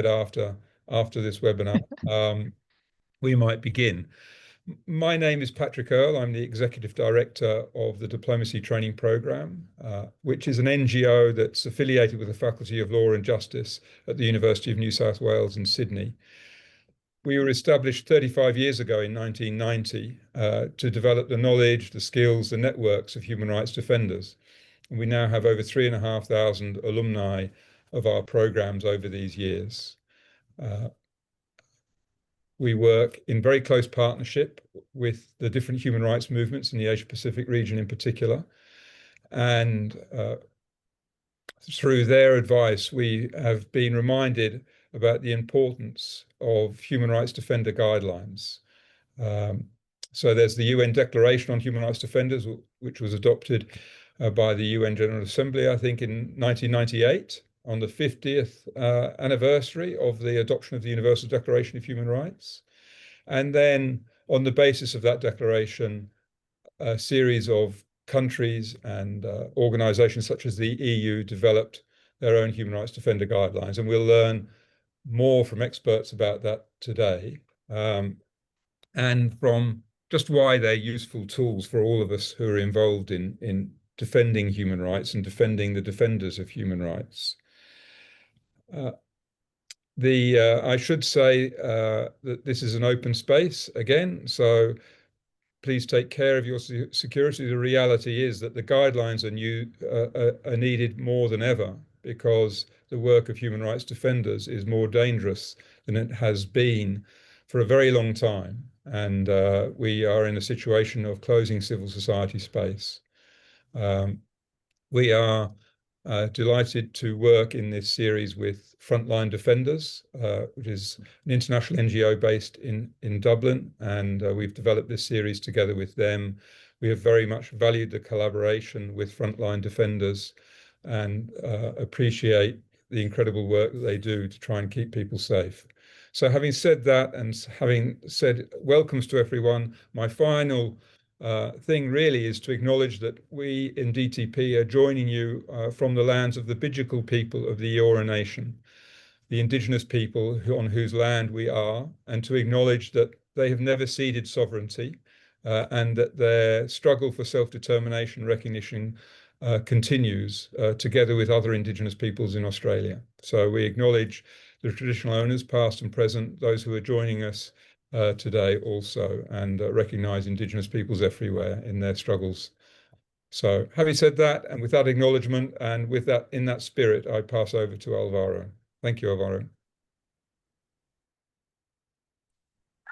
after this webinar, we might begin. My name is Patrick Earle. I'm the Executive Director of the Diplomacy Training Programme, which is an NGO that's affiliated with the Faculty of Law and Justice at the University of New South Wales in Sydney. We were established 35 years ago in 1990 to develop the knowledge, the skills, the networks of human rights defenders. And we now have over 3,500 alumni of our programs over these years. We work in very close partnership with the different human rights movements in the Asia-Pacific region in particular. And through their advice, we have been reminded about the importance of human rights defender guidelines. So there's the UN Declaration on Human Rights Defenders, which was adopted by the UN General Assembly, I think, in 1998. On the 50th anniversary of the adoption of the Universal Declaration of Human Rights. And then on the basis of that declaration, a series of countries and organizations such as the EU developed their own human rights defender guidelines. And we'll learn more from experts about that today, and from just why they're useful tools for all of us who are involved in defending human rights and defending the defenders of human rights. I should say that this is an open space again, so please take care of your security. The reality is that the guidelines are needed more than ever because the work of human rights defenders is more dangerous than it has been for a very long time. And we are in a situation of closing civil society space. We are delighted to work in this series with Frontline Defenders, which is an international NGO based in Dublin, and we've developed this series together with them. We have very much valued the collaboration with Frontline Defenders and appreciate the incredible work that they do to try and keep people safe. So having said that, and having said welcomes to everyone, my final thing really is to acknowledge that we in DTP are joining you from the lands of the Bidjigal people of the Eora Nation, the indigenous people on whose land we are, and to acknowledge that they have never ceded sovereignty and that their struggle for self-determination recognition continues together with other indigenous peoples in Australia. So we acknowledge the traditional owners, past and present, those who are joining us today also, and recognise Indigenous peoples everywhere in their struggles. So having said that, and with that acknowledgement, and with that, in that spirit, I pass over to Alvaro. Thank you, Alvaro.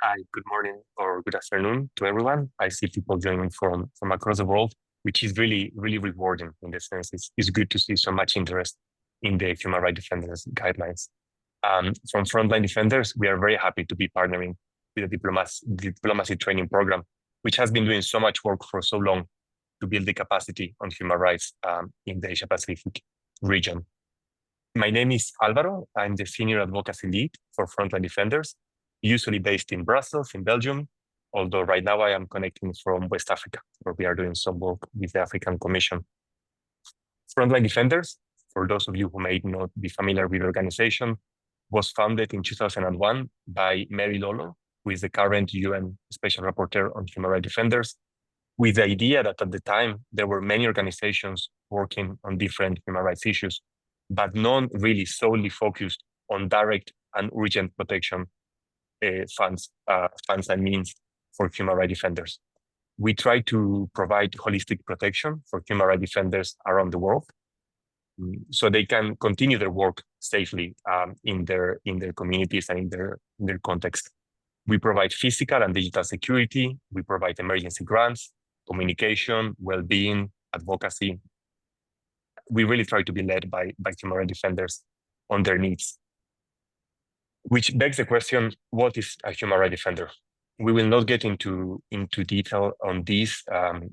Hi, good morning or good afternoon to everyone. I see people joining from across the world, which is really, really rewarding in the sense. It's good to see so much interest in the human rights defenders guidelines. From Frontline Defenders, we are very happy to be partnering with the diplomacy training program, which has been doing so much work for so long to build the capacity on human rights in the Asia-Pacific region. My name is Alvaro. I'm the Senior Advocacy Lead for Frontline Defenders, usually based in Brussels, in Belgium, although right now I am connecting from West Africa, where we are doing some work with the African Commission. Frontline Defenders, for those of you who may not be familiar with the organization, was founded in 2001 by Mary Lolo, who is the current UN Special Rapporteur on Human Rights Defenders, with the idea that at the time there were many organizations working on different human rights issues, but none really solely focused on direct and urgent protection funds and means for human rights defenders. We try to provide holistic protection for human rights defenders around the world, so they can continue their work safely in their communities and in their context. We provide physical and digital security. We provide emergency grants, communication, well-being, advocacy. We really try to be led by human rights defenders on their needs. Which begs the question, what is a human rights defender? We will not get into detail on this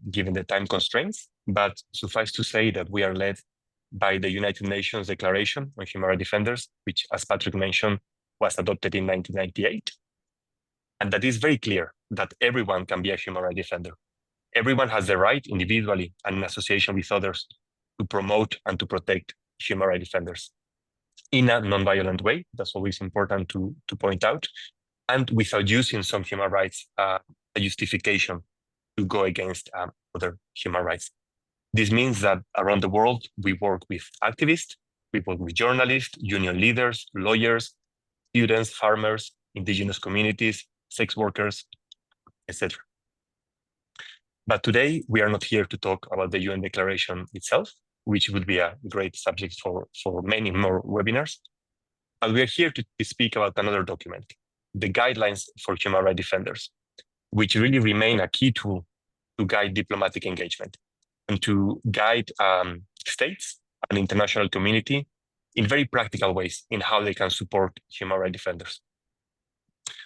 given the time constraints, but suffice to say that we are led by the United Nations Declaration on Human Rights Defenders, which, as Patrick mentioned, was adopted in 1998. And that is very clear that everyone can be a human rights defender. Everyone has the right, individually and in association with others, to promote and to protect human rights defenders. in a non-violent way. That's always important to point out, and without using some human rights a justification to go against other human rights. This means that around the world, we work with activists, we work with journalists, union leaders, lawyers, students, farmers, indigenous communities, sex workers, etc. But today, we are not here to talk about the UN Declaration itself, which would be a great subject for many more webinars. But we are here to speak about another document, the Guidelines for Human Rights Defenders, which really remain a key tool to guide diplomatic engagement and to guide states and international community in very practical ways in how they can support human rights defenders.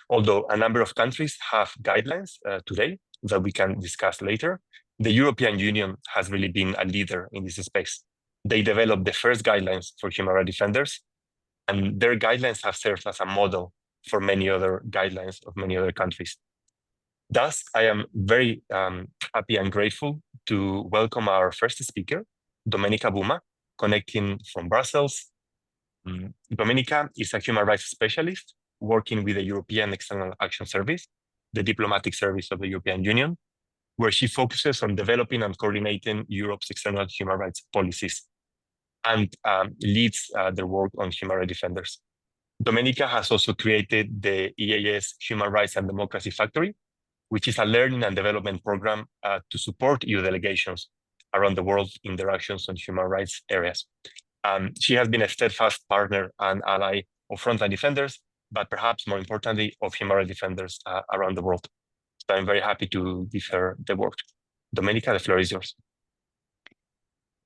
Although a number of countries have guidelines today that we can discuss later, the European Union has really been a leader in this space. They developed the first guidelines for human rights defenders, and their guidelines have served as a model for many other guidelines of many other countries. Thus, I am very happy and grateful to welcome our first speaker, Domenica Buma, connecting from Brussels. Domenica is a human rights specialist working with the European External Action Service, the diplomatic service of the European Union, where she focuses on developing and coordinating Europe's external human rights policies and leads their work on human rights defenders. Domenica has also created the EAS Human Rights and Democracy Factory, which is a learning and development program to support EU delegations around the world in their actions on human rights areas. She has been a steadfast partner and ally of frontline defenders, but perhaps more importantly, of human rights defenders around the world. So I'm very happy to give her the word. Domenica, the floor is yours.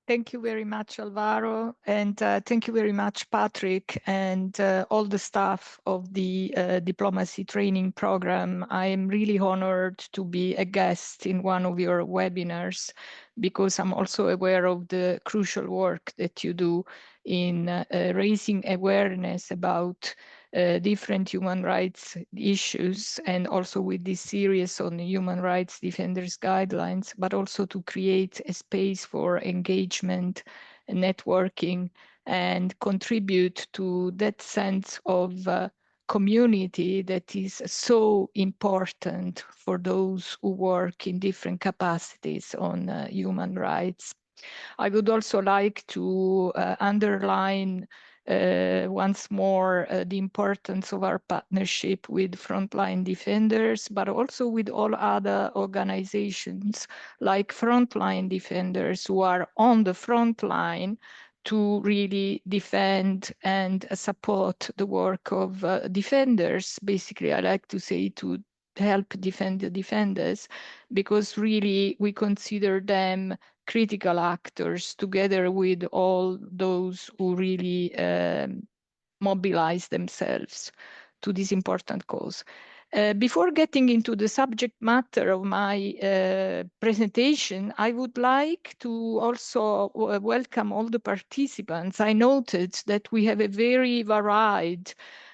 Thank you very much, Alvaro, and thank you very much, Patrick, and all the staff of the diplomacy training program. I am really honored to be a guest in one of your webinars, because I'm also aware of the crucial work that you do in raising awareness about different human rights issues, and also with this series on the human rights defenders guidelines, but also to create a space for engagement, networking, and contribute to that sense of community that is so important for those who work in different capacities on human rights. I would also like to underline once more the importance of our partnership with Frontline Defenders, but also with all other organizations like Frontline Defenders who are on the front line to really defend and support the work of defenders. Basically, I like to say to help defend the defenders, because really we consider them critical actors together with all those who really mobilize themselves to this important cause. Before getting into the subject matter of my presentation, I would like to also welcome all the participants. I noted that we have a very varied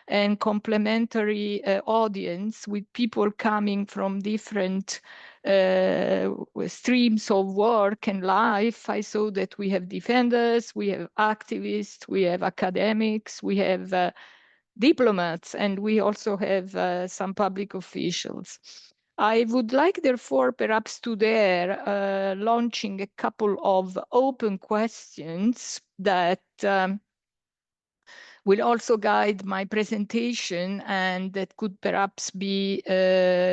and complementary audience, with people coming from different streams of work and life. I saw that we have defenders, we have activists, we have academics, we have diplomats, and we also have some public officials. I would like, therefore, perhaps to there launching a couple of open questions that will also guide my presentation, and that could perhaps be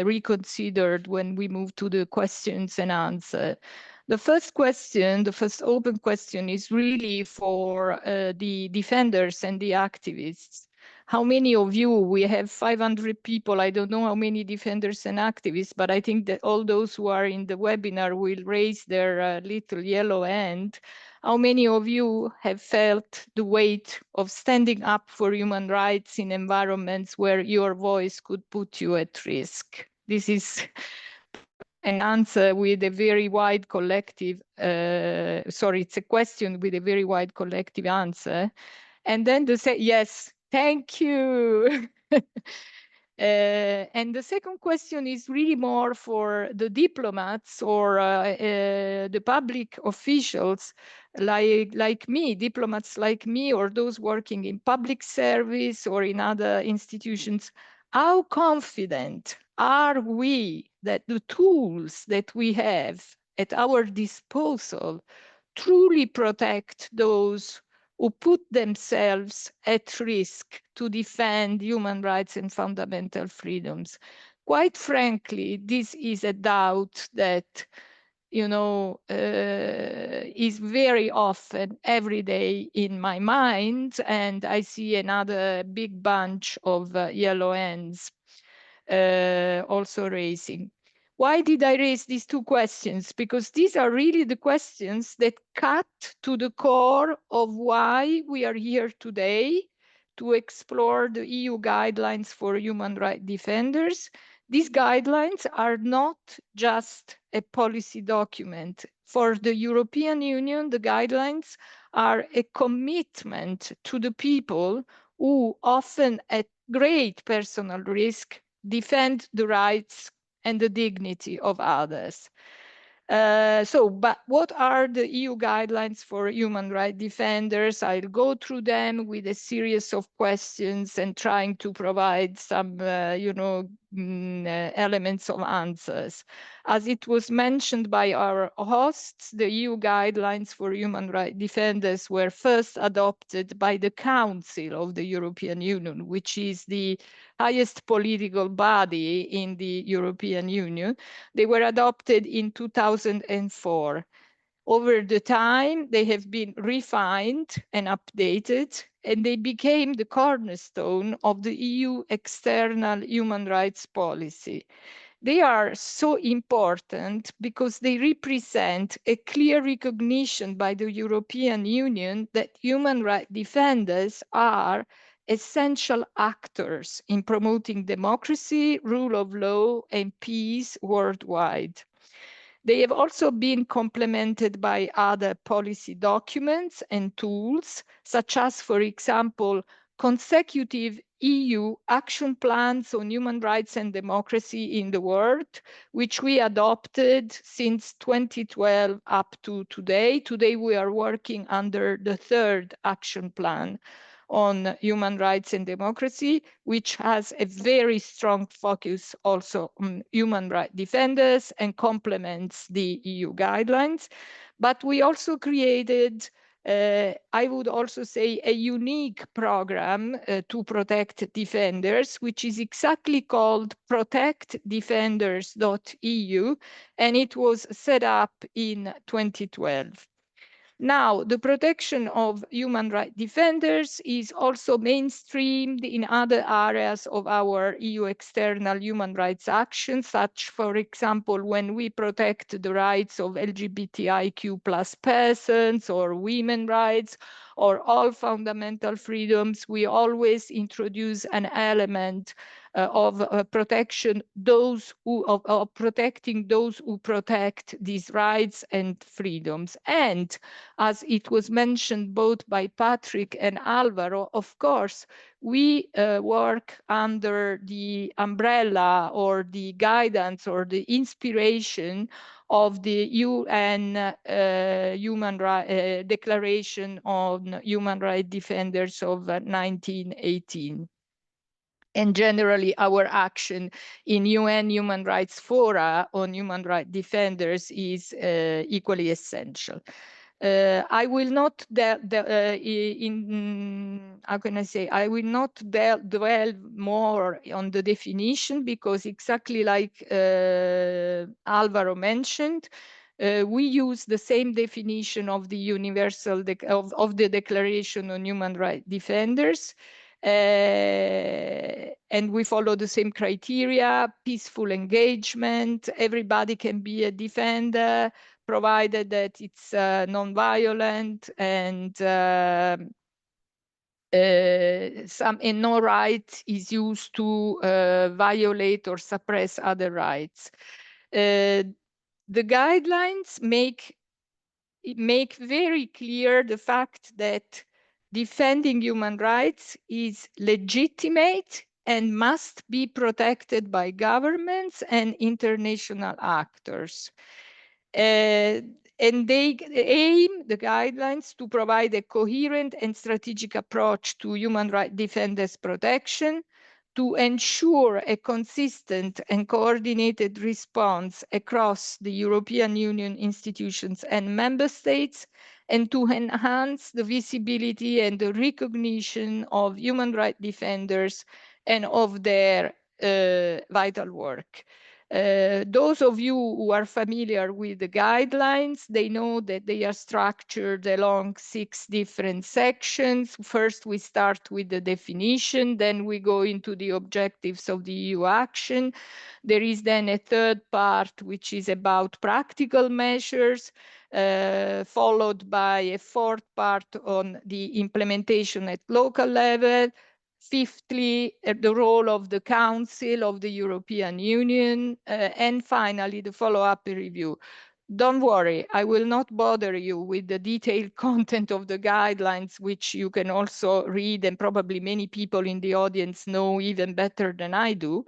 reconsidered when we move to the questions and answers. The first question, the first open question, is really for the defenders and the activists. How many of you, we have 500 people, I don't know how many defenders and activists, but I think that all those who are in the webinar will raise their little yellow hand. How many of you have felt the weight of standing up for human rights in environments where your voice could put you at risk? This is an answer with a very wide collective, sorry, it's a question with a very wide collective answer. And then to say, yes, thank you. And the second question is really more for the diplomats or the public officials like me, diplomats like me, or those working in public service or in other institutions. How confident are we that the tools that we have at our disposal truly protect those who put themselves at risk to defend human rights and fundamental freedoms? Quite frankly, this is a doubt that, you know, is very often every day in my mind, and I see another big bunch of yellow hands also raising. Why did I raise these two questions? Because these are really the questions that cut to the core of why we are here today to explore the EU guidelines for human rights defenders. These guidelines are not just a policy document. For the European Union, the guidelines are a commitment to the people who, often at great personal risk, defend the rights and the dignity of others. But what are the EU guidelines for human rights defenders? I'll go through them with a series of questions and trying to provide some, elements of answers. As it was mentioned by our hosts, the EU guidelines for human rights defenders were first adopted by the Council of the European Union, which is the highest political body in the European Union. They were adopted in 2004. Over the time, they have been refined and updated, and they became the cornerstone of the EU external human rights policy. They are so important because they represent a clear recognition by the European Union that human rights defenders are essential actors in promoting democracy, rule of law, and peace worldwide. They have also been complemented by other policy documents and tools, such as, for example, consecutive EU action plans on human rights and democracy in the world, which we adopted since 2012 up to today. Today, we are working under the third action plan on human rights and democracy, which has a very strong focus also on human rights defenders and complements the EU guidelines. But we also created, I would also say, a unique program to protect defenders, which is exactly called protectdefenders.eu, and it was set up in 2012. Now, the protection of human rights defenders is also mainstreamed in other areas of our EU external human rights action, such, for example, when we protect the rights of LGBTIQ+ persons or women's rights or all fundamental freedoms, we always introduce an element of protecting those who protect these rights and freedoms. And as it was mentioned both by Patrick and Alvaro, of course, we work under the umbrella or the guidance or the inspiration of the UN Declaration on Human Rights Defenders of 1918. And generally, our action in UN human rights fora on human rights defenders is equally essential. I will not I will not dwell more on the definition, because exactly like Alvaro mentioned, we use the same definition of the universal of the Declaration on Human Rights Defenders. And we follow the same criteria: peaceful engagement, everybody can be a defender, provided that it's non-violent, and no right is used to violate or suppress other rights. The guidelines make very clear the fact that defending human rights is legitimate and must be protected by governments and international actors. And they aim, the guidelines, to provide a coherent and strategic approach to human rights defenders' protection, to ensure a consistent and coordinated response across the European Union institutions and member states, and to enhance the visibility and the recognition of human rights defenders and of their vital work. Those of you who are familiar with the guidelines, they know that they are structured along 6 different sections. First, we start with the definition, then we go into the objectives of the EU action. There is then a third part, which is about practical measures, followed by a fourth part on the implementation at local level. Fifthly, the role of the Council of the European Union, and finally, the follow-up review. Don't worry, I will not bother you with the detailed content of the guidelines, which you can also read, and probably many people in the audience know even better than I do.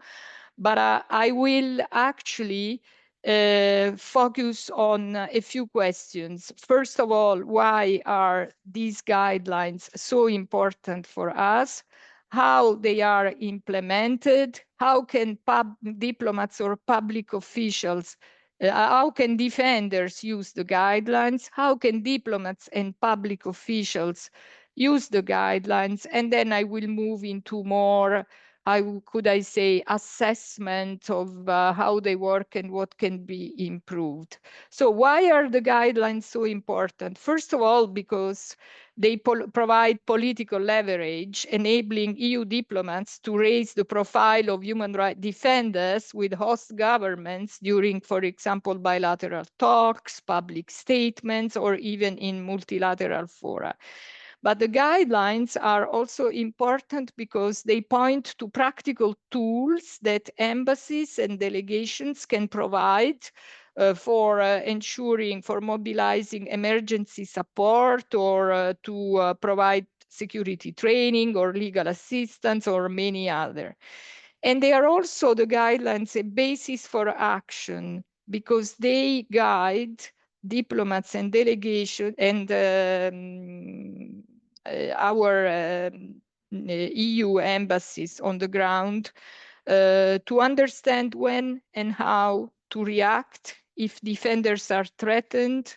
But I will actually focus on a few questions. First of all, why are these guidelines so important for us? How they are implemented, how can diplomats or public officials, how can defenders use the guidelines, how can diplomats and public officials use the guidelines, and then I will move into more, could I say, assessment of how they work and what can be improved. So why are the guidelines so important? First of all, because they provide political leverage, enabling EU diplomats to raise the profile of human rights defenders with host governments during, for example, bilateral talks, public statements, or even in multilateral fora. But the guidelines are also important because they point to practical tools that embassies and delegations can provide for ensuring, for mobilizing emergency support, or to provide security training or legal assistance, or many other. And they are also, the guidelines, a basis for action because they guide diplomats and delegation and our EU embassies on the ground to understand when and how to react if defenders are threatened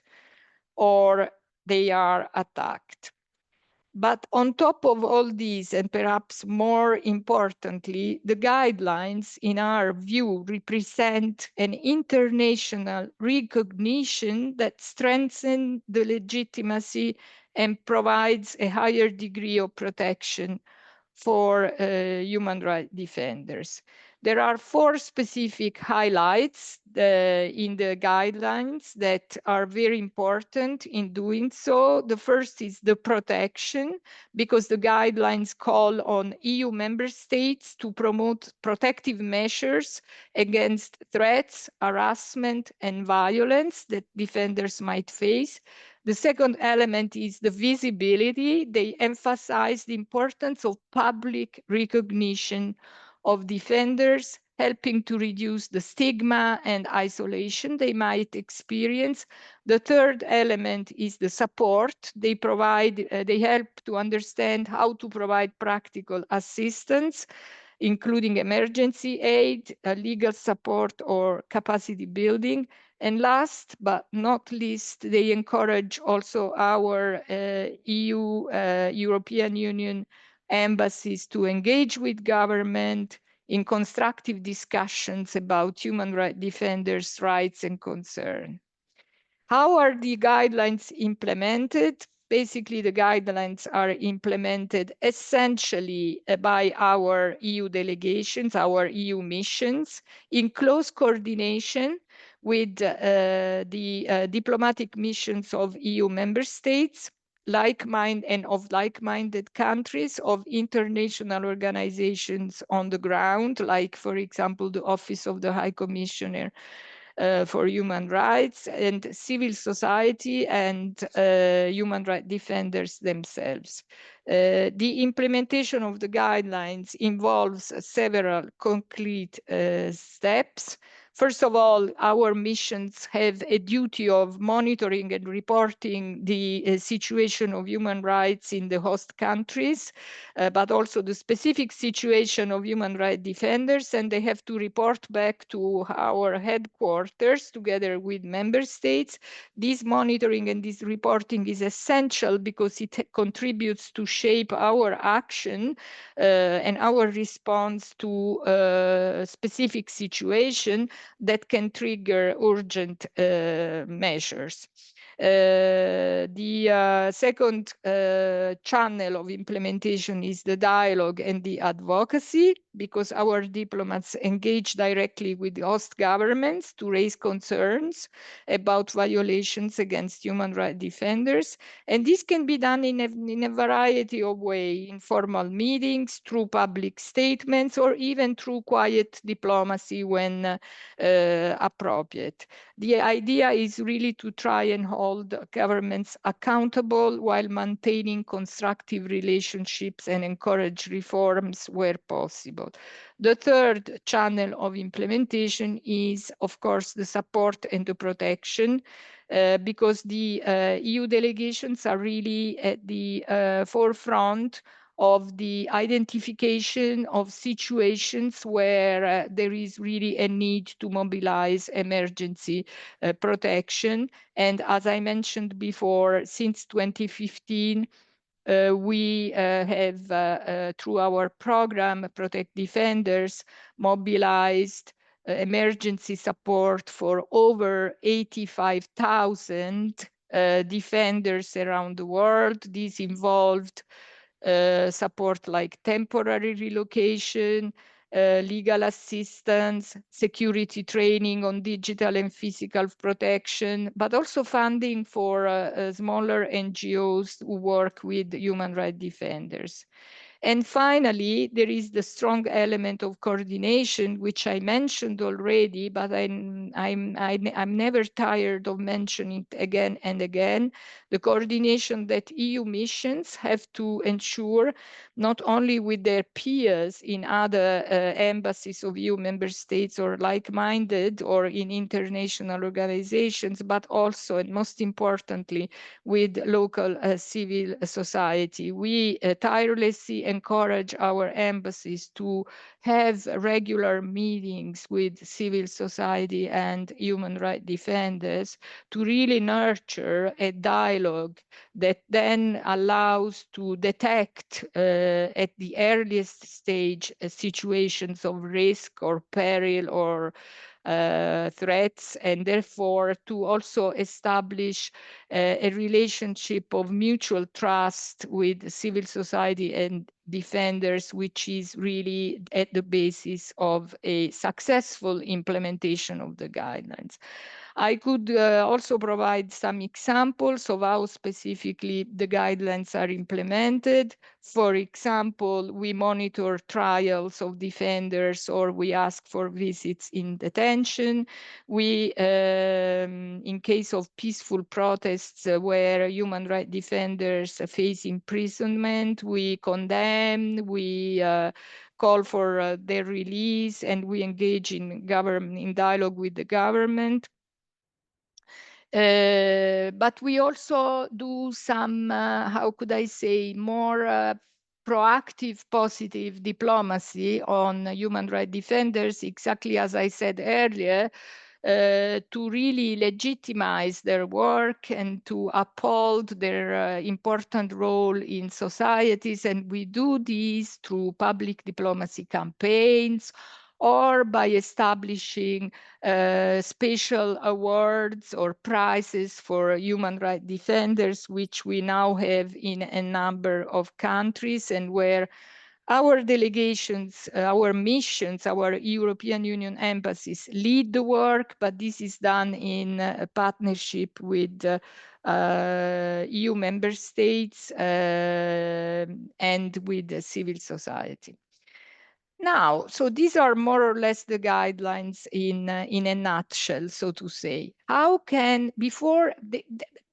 or they are attacked. But on top of all these, and perhaps more importantly, the guidelines, in our view, represent an international recognition that strengthens the legitimacy and provides a higher degree of protection for human rights defenders. There are 4 specific highlights in the guidelines that are very important in doing so. The first is the protection, because the guidelines call on EU member states to promote protective measures against threats, harassment, and violence that defenders might face. The second element is the visibility. They emphasize the importance of public recognition of defenders, helping to reduce the stigma and isolation they might experience. The third element is the support. They help to understand how to provide practical assistance, including emergency aid, legal support, or capacity building. And last but not least, they encourage also our European Union embassies to engage with government in constructive discussions about human rights defenders' rights and concern. How are the guidelines implemented? Basically, the guidelines are implemented essentially by our EU delegations, our EU missions, in close coordination with the diplomatic missions of EU member states, like-minded countries, of international organizations on the ground, like, for example, the Office of the High Commissioner for human rights, and civil society and human rights defenders themselves. The implementation of the guidelines involves several concrete steps. First of all, our missions have a duty of monitoring and reporting the situation of human rights in the host countries, but also the specific situation of human rights defenders, and they have to report back to our headquarters together with member states. This monitoring and this reporting is essential because it contributes to shape our action and our response to a specific situation that can trigger urgent measures. The second channel of implementation is the dialogue and the advocacy, because our diplomats engage directly with the host governments to raise concerns about violations against human rights defenders. And this can be done in a variety of ways, informal meetings, through public statements, or even through quiet diplomacy when appropriate. The idea is really to try and hold governments accountable while maintaining constructive relationships and encourage reforms where possible. The third channel of implementation is, of course, the support and the protection, because the EU delegations are really at the forefront of the identification of situations where there is really a need to mobilize emergency protection. And as I mentioned before, since 2015, we have, through our program, Protect Defenders, mobilized emergency support for over 85,000 defenders around the world. This involved support like temporary relocation, legal assistance, security training on digital and physical protection, but also funding for smaller NGOs who work with human rights defenders. And finally, there is the strong element of coordination, which I mentioned already, but I'm never tired of mentioning it again and again. The coordination that EU missions have to ensure, not only with their peers in other embassies of EU member states or like-minded or in international organizations, but also, and most importantly, with local civil society. We tirelessly encourage our embassies to have regular meetings with civil society and human rights defenders to really nurture a dialogue that then allows to detect at the earliest stage situations of risk or peril or threats, and therefore to also establish a relationship of mutual trust with civil society and defenders, which is really at the basis of a successful implementation of the guidelines. I could also provide some examples of how specifically the guidelines are implemented. For example, we monitor trials of defenders, or we ask for visits in detention. We, in case of peaceful protests where human rights defenders face imprisonment, we condemn, we call for their release, and we engage in dialogue with the government. But we also do some, how could I say, more proactive, positive diplomacy on human rights defenders, exactly as I said earlier, to really legitimize their work and to uphold their important role in societies. And we do this through public diplomacy campaigns, or by establishing special awards or prizes for human rights defenders, which we now have in a number of countries, and where our delegations, our missions, our European Union embassies lead the work, but this is done in a partnership with EU member states and with the civil society. Now, so these are more or less the guidelines in a nutshell, so to say. How can,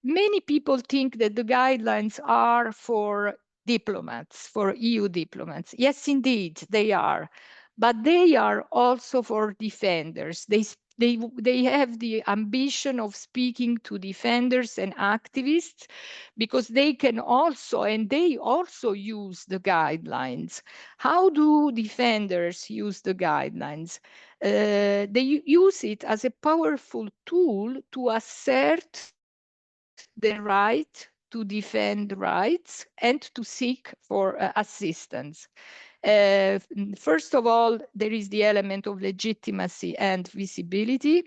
many people think that the guidelines are for diplomats, for EU diplomats. Yes, indeed, they are. But they are also for defenders. They have the ambition of speaking to defenders and activists because they can also, and they also use the guidelines. How do defenders use the guidelines? They use it as a powerful tool to assert the right to defend rights and to seek for assistance. First of all, there is the element of legitimacy and visibility.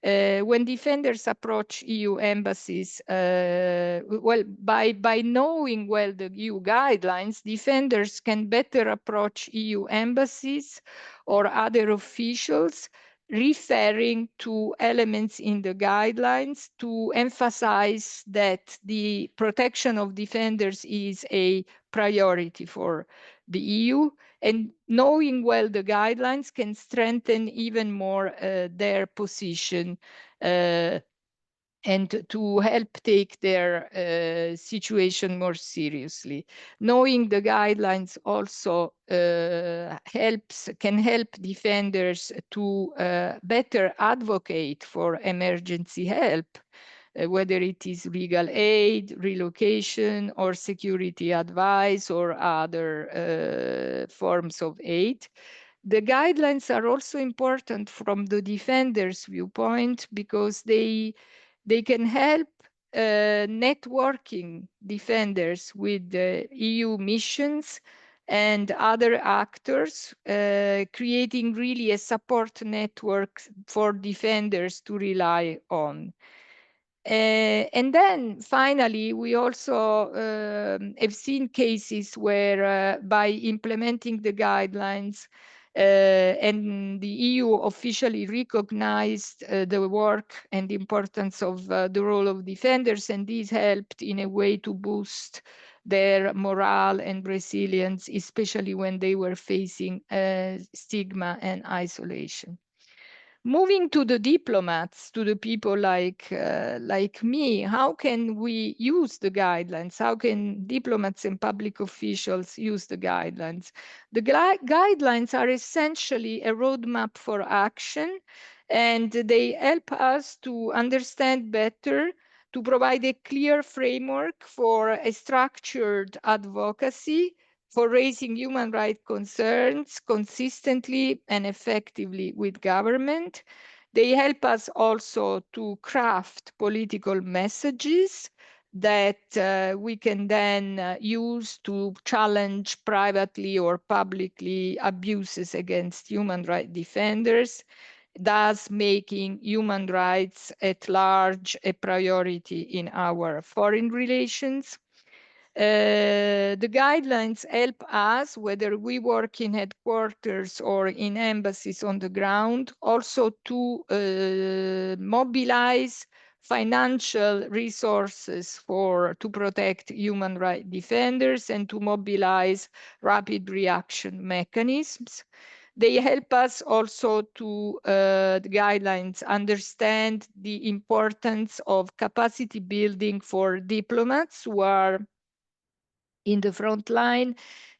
When defenders approach EU embassies, well, by knowing well the EU guidelines, defenders can better approach EU embassies or other officials, referring to elements in the guidelines to emphasize that the protection of defenders is a priority for the EU, and knowing well the guidelines can strengthen even more their position and to help take their situation more seriously. Knowing the guidelines also can help defenders to better advocate for emergency help, whether it is legal aid, relocation, or security advice, or other forms of aid. The guidelines are also important from the defender's viewpoint because they can help networking defenders with the EU missions and other actors, creating really a support network for defenders to rely on. And then finally, we also have seen cases where by implementing the guidelines and the EU officially recognized the work and the importance of the role of defenders, and these helped in a way to boost their morale and resilience, especially when they were facing stigma and isolation. Moving to the diplomats, to the people like me, how can we use the guidelines? How can diplomats and public officials use the guidelines? The guidelines are essentially a roadmap for action, and they help us to understand better, to provide a clear framework for a structured advocacy for raising human rights concerns consistently and effectively with government. They help us also to craft political messages that we can then use to challenge privately or publicly abuses against human rights defenders, thus making human rights at large a priority in our foreign relations. The guidelines help us, whether we work in headquarters or in embassies on the ground, also to mobilize financial resources to protect human rights defenders and to mobilize rapid reaction mechanisms. They help us also to, the guidelines, understand the importance of capacity building for diplomats who are in the front line.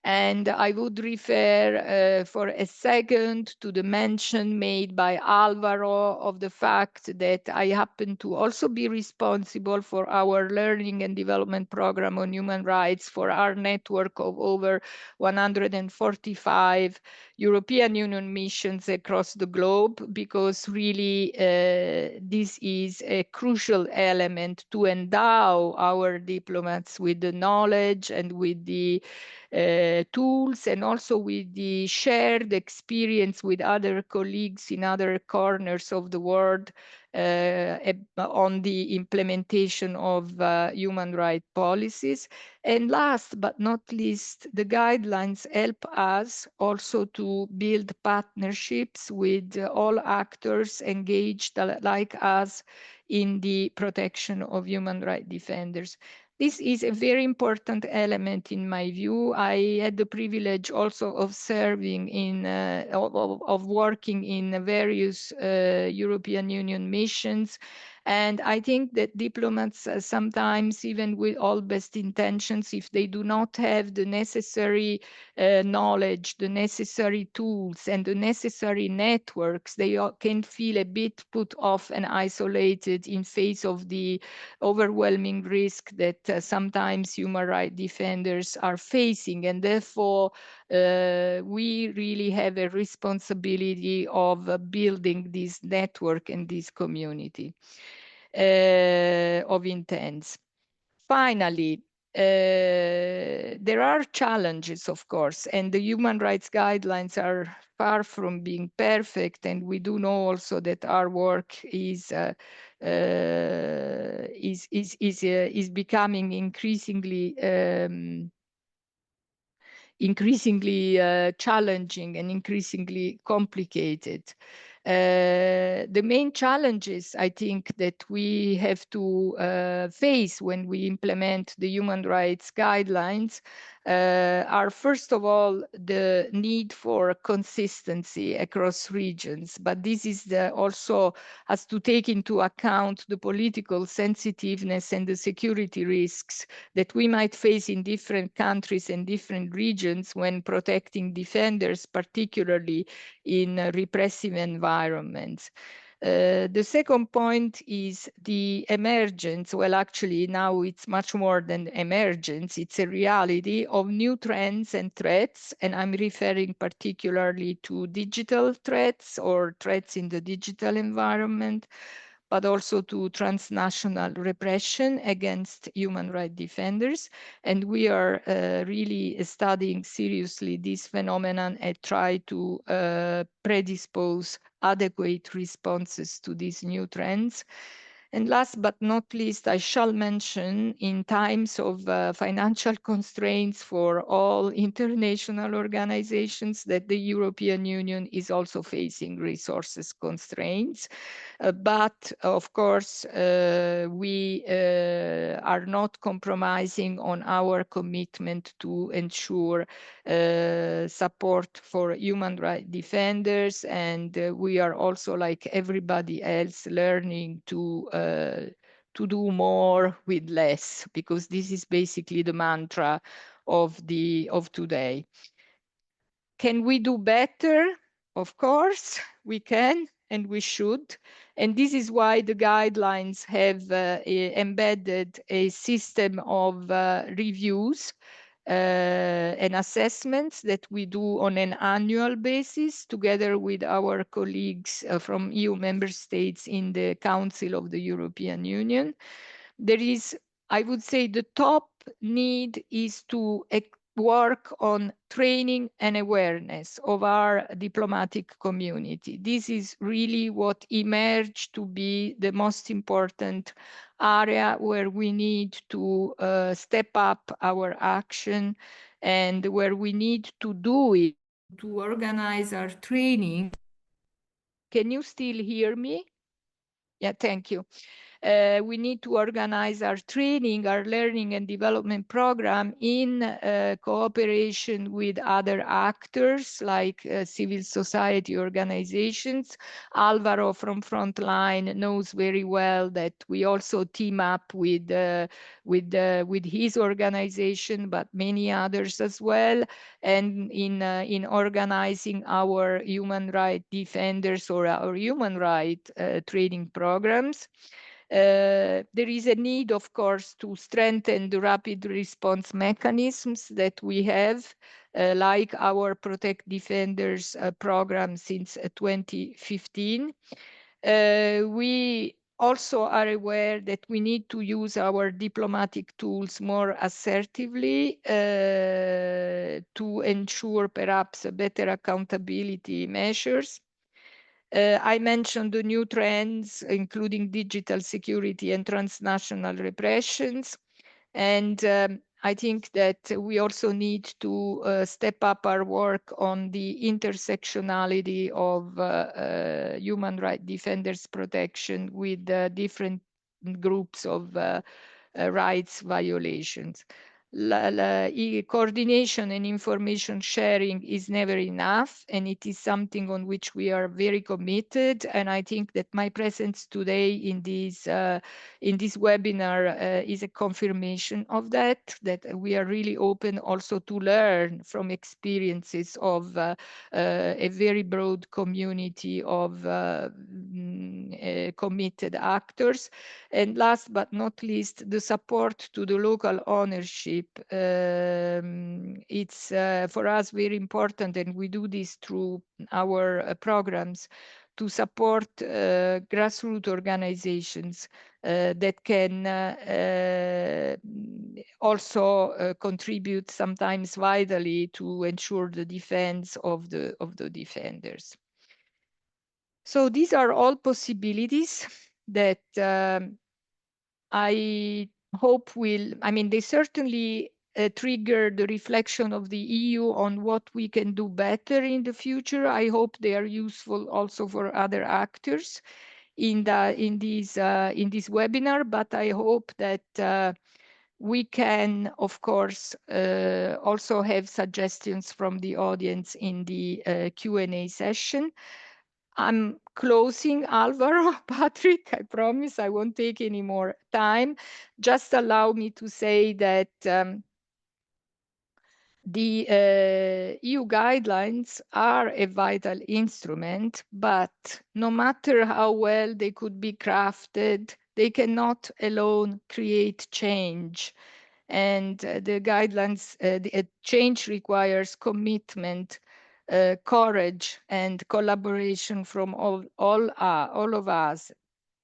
And I would refer for a second to the mention made by Alvaro of the fact that I happen to also be responsible for our learning and development program on human rights for our network of over 145 European Union missions across the globe, because really this is a crucial element to endow our diplomats with the knowledge and with the tools, and also with the shared experience with other colleagues in other corners of the world on the implementation of human rights policies. And last but not least, the guidelines help us also to build partnerships with all actors engaged like us in the protection of human rights defenders. This is a very important element in my view. I had the privilege also of serving in, of working in various European Union missions. And I think that diplomats sometimes, even with all best intentions, if they do not have the necessary knowledge, the necessary tools, and the necessary networks, they can feel a bit put off and isolated in face of the overwhelming risk that sometimes human rights defenders are facing. And therefore, we really have a responsibility of building this network and this community of intents. Finally, there are challenges, of course, and the human rights guidelines are far from being perfect. And we do know also that our work is becoming increasingly challenging and increasingly complicated. The main challenges, I think, that we have to face when we implement the human rights guidelines are, first of all, the need for consistency across regions. But this is also has to take into account the political sensitiveness and the security risks that we might face in different countries and different regions when protecting defenders, particularly in repressive environments. The second point is the emergence. Well, actually, now it's much more than emergence. It's a reality of new trends and threats. And I'm referring particularly to digital threats or threats in the digital environment, but also to transnational repression against human rights defenders. And we are really studying seriously this phenomenon and try to predispose adequate responses to these new trends. And last but not least, I shall mention, in times of financial constraints for all international organizations, that the European Union is also facing resources constraints. But of course, we are not compromising on our commitment to ensure support for human rights defenders. And we are also, like everybody else, learning to do more with less, because this is basically the mantra of today. Can we do better? Of course, we can and we should. And this is why the guidelines have embedded a system of reviews and assessments that we do on an annual basis together with our colleagues from EU member states in the Council of the European Union. There is, I would say, the top need is to work on training and awareness of our diplomatic community. This is really what emerged to be the most important area where we need to step up our action, and where we need to do it, to organize our training. Can you still hear me? Yeah, thank you. We need to organize our training, our learning and development program in cooperation with other actors like civil society organizations. Alvaro from Frontline knows very well that we also team up with his organization, but many others as well, and in organizing our human rights defenders or our human rights training programs. There is a need, of course, to strengthen the rapid response mechanisms that we have, like our Protect Defenders program since 2015. We also are aware that we need to use our diplomatic tools more assertively to ensure perhaps better accountability measures. I mentioned the new trends, including digital security and transnational repressions. And I think that we also need to step up our work on the intersectionality of human rights defenders protection with different groups of rights violations. Coordination and information sharing is never enough, and it is something on which we are very committed. And I think that my presence today in this webinar is a confirmation of that we are really open also to learn from experiences of a very broad community of committed actors. And last but not least, the support to the local ownership. It's for us very important, and we do this through our programs, to support grassroots organizations that can also contribute sometimes vitally to ensure the defense of the defenders. So these are all possibilities that I hope they certainly trigger the reflection of the EU on what we can do better in the future. I hope they are useful also for other actors in this webinar, but I hope that we can, of course, also have suggestions from the audience in the Q&A session. I'm closing, Alvaro. Patrick, I promise I won't take any more time. Just allow me to say that the EU guidelines are a vital instrument, but no matter how well they could be crafted, they cannot alone create change. And the guidelines, the change requires commitment, courage, and collaboration from all of us,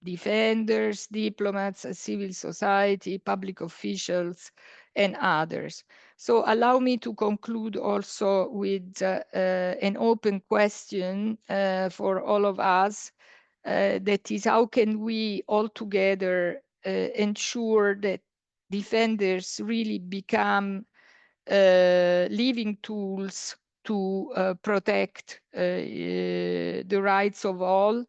defenders, diplomats, civil society, public officials, and others. So allow me to conclude also with an open question for all of us. That is, how can we all together ensure that defenders really become living tools to protect the rights of all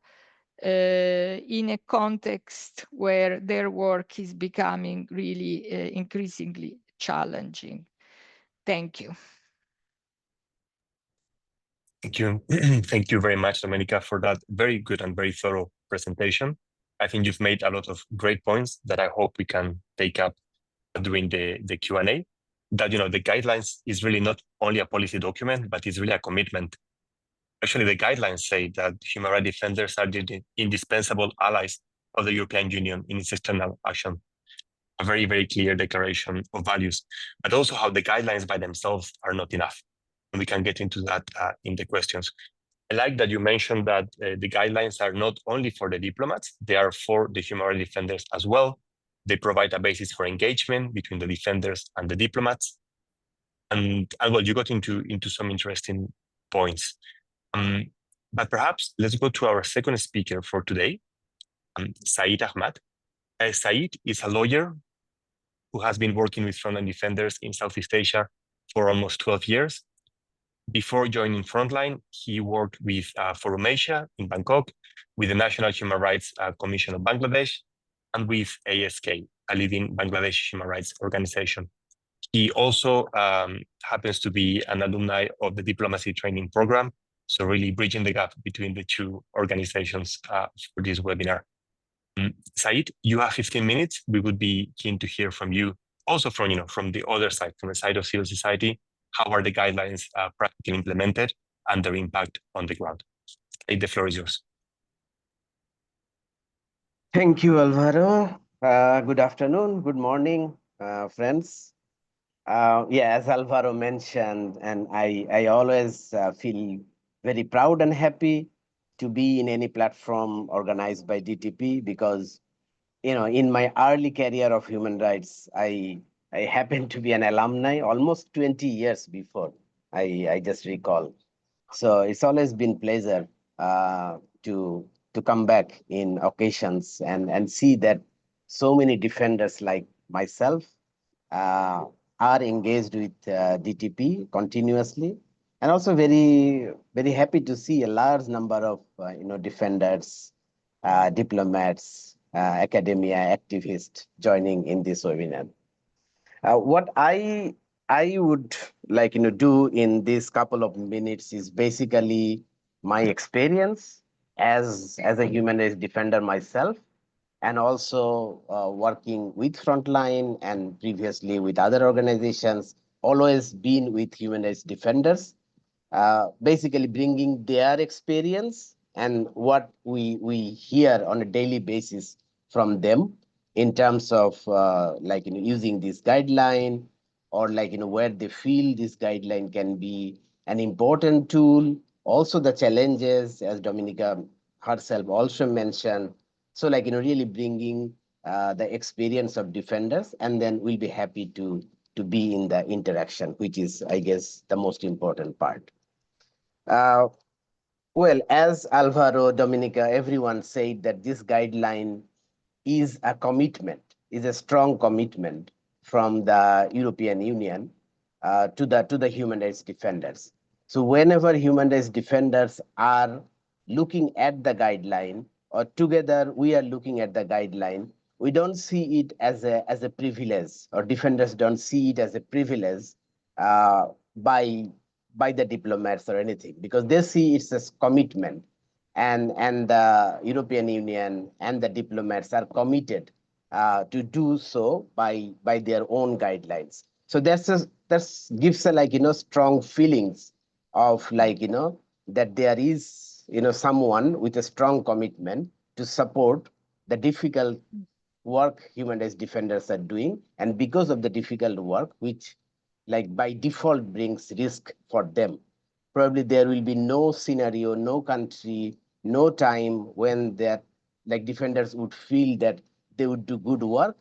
in a context where their work is becoming really increasingly challenging? Thank you. Thank you. Thank you very much, Domenica, for that very good and very thorough presentation. I think you've made a lot of great points that I hope we can take up during the Q&A. That, the guidelines is really not only a policy document, but it's really a commitment. Actually, the guidelines say that human rights defenders are the indispensable allies of the European Union in its external action. A very, very clear declaration of values, but also how the guidelines by themselves are not enough. And we can get into that in the questions. I like that you mentioned that the guidelines are not only for the diplomats, they are for the human rights defenders as well. They provide a basis for engagement between the defenders and the diplomats. And well, you got into some interesting points. But perhaps let's go to our second speaker for today, Saeed Ahmad. Saeed is a lawyer who has been working with frontline defenders in Southeast Asia for almost 12 years. Before joining Frontline, he worked with Forum Asia in Bangkok, with the National Human Rights Commission of Bangladesh, and with ASK, a leading Bangladesh human rights organization. He also happens to be an alumni of the diplomacy training program, so really bridging the gap between the two organizations for this webinar. Saeed, you have 15 minutes. We would be keen to hear from you, also from the other side, from the side of civil society. How are the guidelines practically implemented and their impact on the ground? Saeed, the floor is yours. Thank you, Alvaro. Good afternoon, good morning, friends. As Alvaro mentioned, and I always feel very proud and happy to be in any platform organized by DTP, because, in my early career of human rights, I happened to be an alumni almost 20 years before, I just recall. So it's always been pleasure to come back in occasions and see that so many defenders like myself are engaged with DTP continuously, and also very, very happy to see a large number of defenders, diplomats, academia activists joining in this webinar. What I would like do in this couple of minutes is basically my experience as a human rights defender myself, and also working with Frontline and previously with other organizations, always been with human rights defenders, basically bringing their experience and what we hear on a daily basis from them in terms of like using this guideline, or like where they feel this guideline can be an important tool. Also the challenges, as Dominica herself also mentioned. So like really bringing the experience of defenders, and then we'll be happy to be in the interaction, which is, I guess, the most important part. Well, as Alvaro, Dominica, everyone said that this guideline is a commitment, is a strong commitment from the European Union to the human rights defenders. So whenever human rights defenders are looking at the guideline, or together we are looking at the guideline, we don't see it as a privilege, or defenders don't see it as a privilege uh, by the diplomats or anything, because they see it's a commitment, and the European Union and the diplomats are committed to do so by their own guidelines. So that's gives a like strong feelings of like that there is someone with a strong commitment to support the difficult work human rights defenders are doing, and because of the difficult work, which like by default brings risk for them, probably there will be no scenario, no country, no time when that like defenders would feel that they would do good work,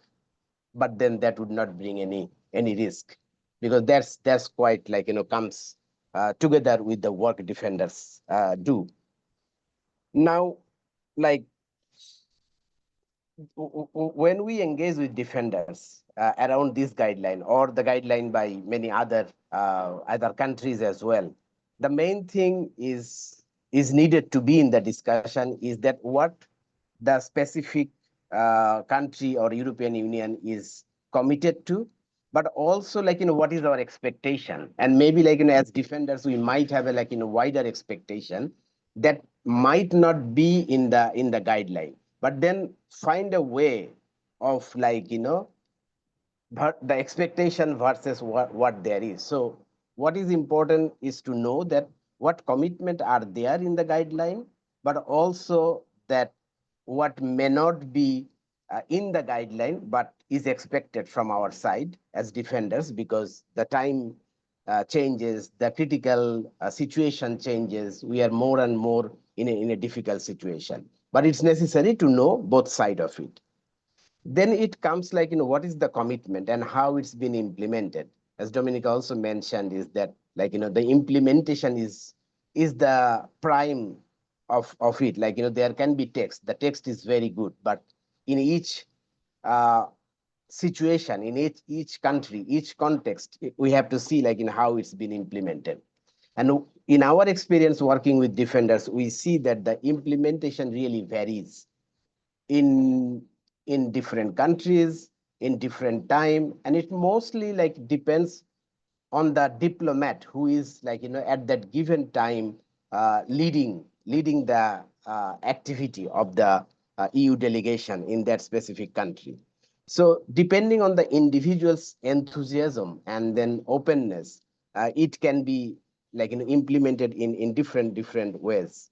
but then that would not bring any risk, because that's quite like comes together with the work defenders do. Now, like when we engage with defenders around this guideline, or the guideline by many other countries as well, the main thing is needed to be in the discussion is that what the specific country or European Union is committed to, but also like what is our expectation, and maybe like as defenders we might have a like wider expectation that might not be in the guideline, but then find a way of like but the expectation versus what there is. So what is important is to know that what commitment are there in the guideline, but also that what may not be in the guideline, but is expected from our side as defenders, because the time changes, the critical situation changes, we are more and more in a difficult situation. But it's necessary to know both sides of it. Then it comes like, what is the commitment and how it's been implemented. As Dominica also mentioned, is that like, the implementation is the prime of it. Like, there can be text. The text is very good, but in each situation, in each country, each context, we have to see like how it's been implemented. And in our experience working with defenders, we see that the implementation really varies in different countries, in different time, and it mostly like depends on the diplomat who is like at that given time leading the activity of the EU delegation in that specific country. So depending on the individual's enthusiasm and then openness, it can be like implemented in different ways.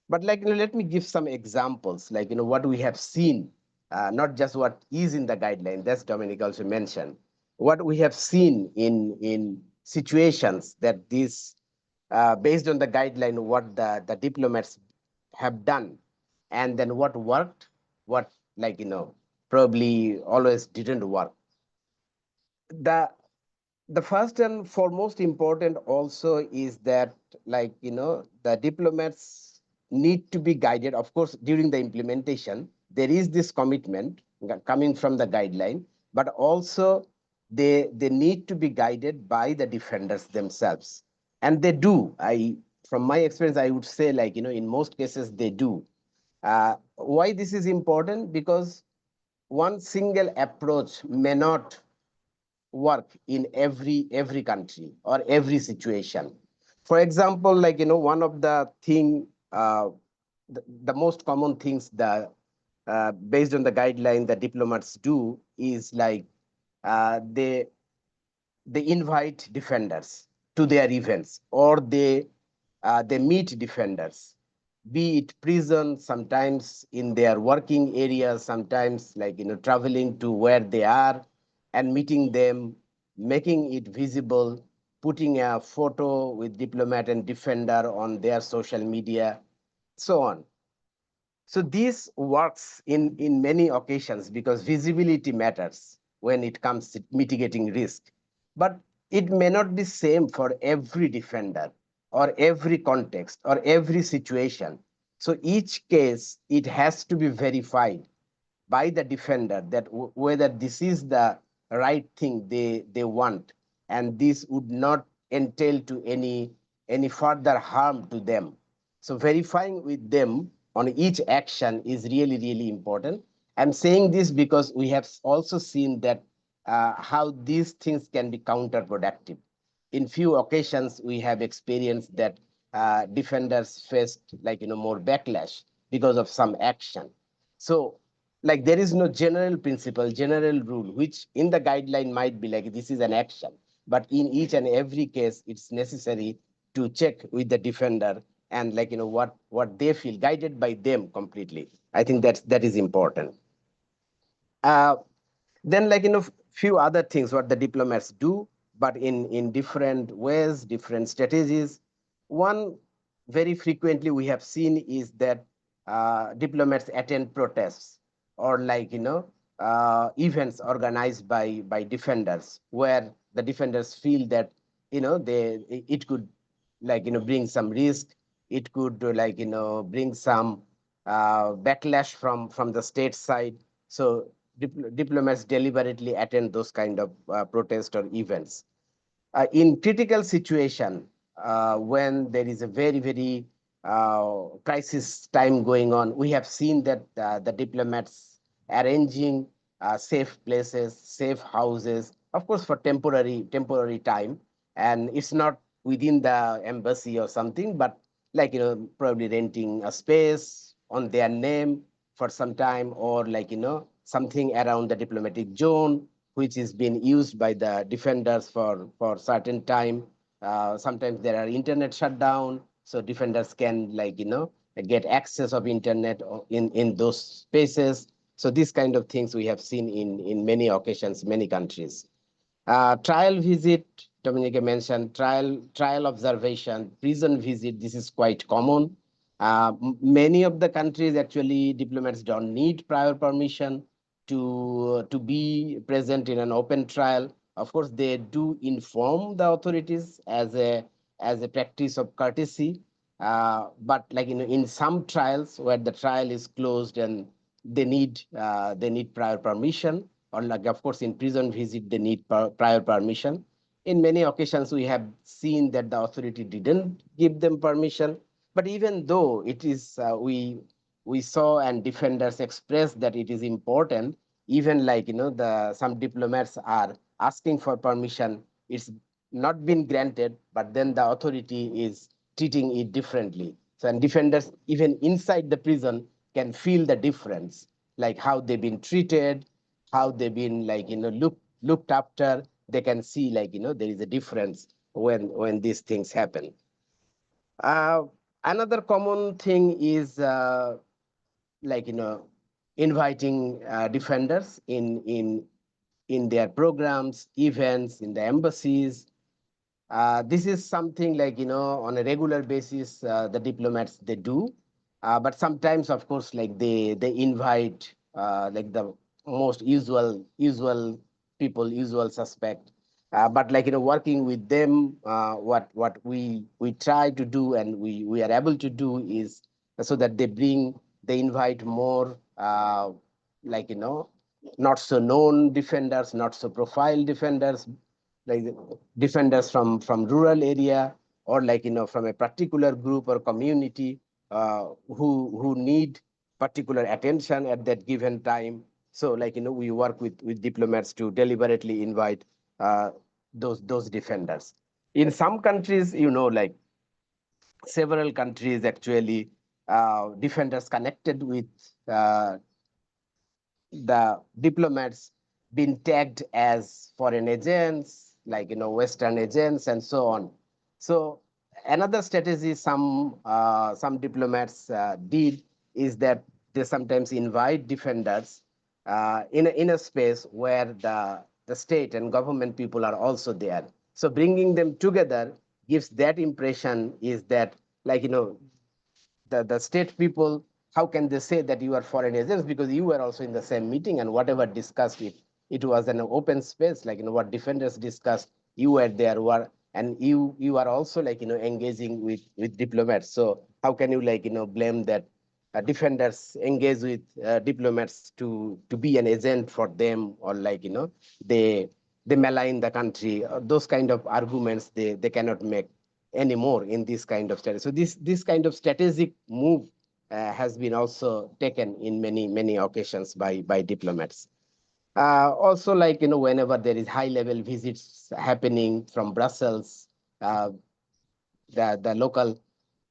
But like let me give some examples, like what we have seen, not just what is in the guideline. That's Dominic also mentioned. What we have seen in situations that this, based on the guideline, what the diplomats have done, and then what worked, what like probably always didn't work. The first and foremost important also is that like the diplomats need to be guided. Of course, during the implementation, there is this commitment coming from the guideline, but also they need to be guided by the defenders themselves, and they do. From my experience, I would say like in most cases they do. Why this is important? Because one single approach may not work in every country or every situation. For example, like one of the thing, the most common things that based on the guideline that diplomats do is like they invite defenders to their events, or they meet defenders, be it prison, sometimes in their working areas, sometimes like traveling to where they are and meeting them, making it visible, putting a photo with diplomat and defender on their social media, so on. So this works in many occasions because visibility matters when it comes to mitigating risk. But it may not be same for every defender or every context or every situation. So each case, it has to be verified by the defender that whether this is the right thing they want, and this would not entail to any further harm to them. So verifying with them on each action is really, really important. I'm saying this because we have also seen that how these things can be counterproductive. In few occasions, we have experienced that defenders faced like more backlash because of some action. So like there is no general principle, general rule, which in the guideline might be like this is an action. But in each and every case, it's necessary to check with the defender and like what they feel, guided by them completely. I think that is important. Uh, then like few other things what the diplomats do, but in different ways, different strategies. One very frequently we have seen is that diplomats attend protests or like events organized by defenders, where the defenders feel that they it could like bring some risk, it could like bring some backlash from the state side. So diplomats deliberately attend those kind of protests or events. In critical situation, when there is a very crisis time going on, we have seen that the diplomats arranging safe places, safe houses, of course for temporary time, and it's not within the embassy or something, but like probably renting a space on their name for some time, or like something around the diplomatic zone which is being used by the defenders for certain time. Sometimes there are internet shutdown, so defenders can like get access of internet in those spaces. So these kind of things we have seen in many occasions, many countries. Trial visit, Dominique mentioned, trial observation, prison visit, this is quite common. Many of the countries, actually, diplomats don't need prior permission to be present in an open trial. Of course, they do inform the authorities as a practice of courtesy. But like in some trials where the trial is closed and they need prior permission, or like of course in prison visit they need prior permission. In many occasions we have seen that the authority didn't give them permission, but even though it is we saw and defenders express that it is important, even like the some diplomats are asking for permission, it's not been granted, but then the authority is treating it differently. So and defenders even inside the prison can feel the difference, like how they've been treated, how they've been like looked after. They can see like there is a difference when these things happen. uh, Another common thing is like inviting defenders in their programs, events, in the embassies. This is something like on a regular basis the diplomats they do, but sometimes of course like they invite like the most usual people, usual suspect. But like working with them, what we try to do and we are able to do is so that they invite more like not so known defenders, not so profile defenders, like defenders from rural area, or like from a particular group or community who need particular attention at that given time. So we work with diplomats to deliberately invite those defenders. In some countries, like several countries actually, defenders connected with the diplomats been tagged as foreign agents, like Western agents, and so on. So another strategy some diplomats did is that they sometimes invite defenders in a space where the state and government people are also there. So bringing them together gives that impression is that, like the state people, how can they say that you are foreign agents, because you were also in the same meeting, and whatever discussed, it was an open space, like what defenders discussed, you were there, and you are also like engaging with diplomats. So how can you blame that defenders engage with diplomats to be an agent for them, or they malign the country? Those kind of arguments they cannot make anymore in this kind of strategy. So this kind of strategic move has been also taken in many occasions by diplomats. Also, whenever there is high level visits happening from Brussels, the local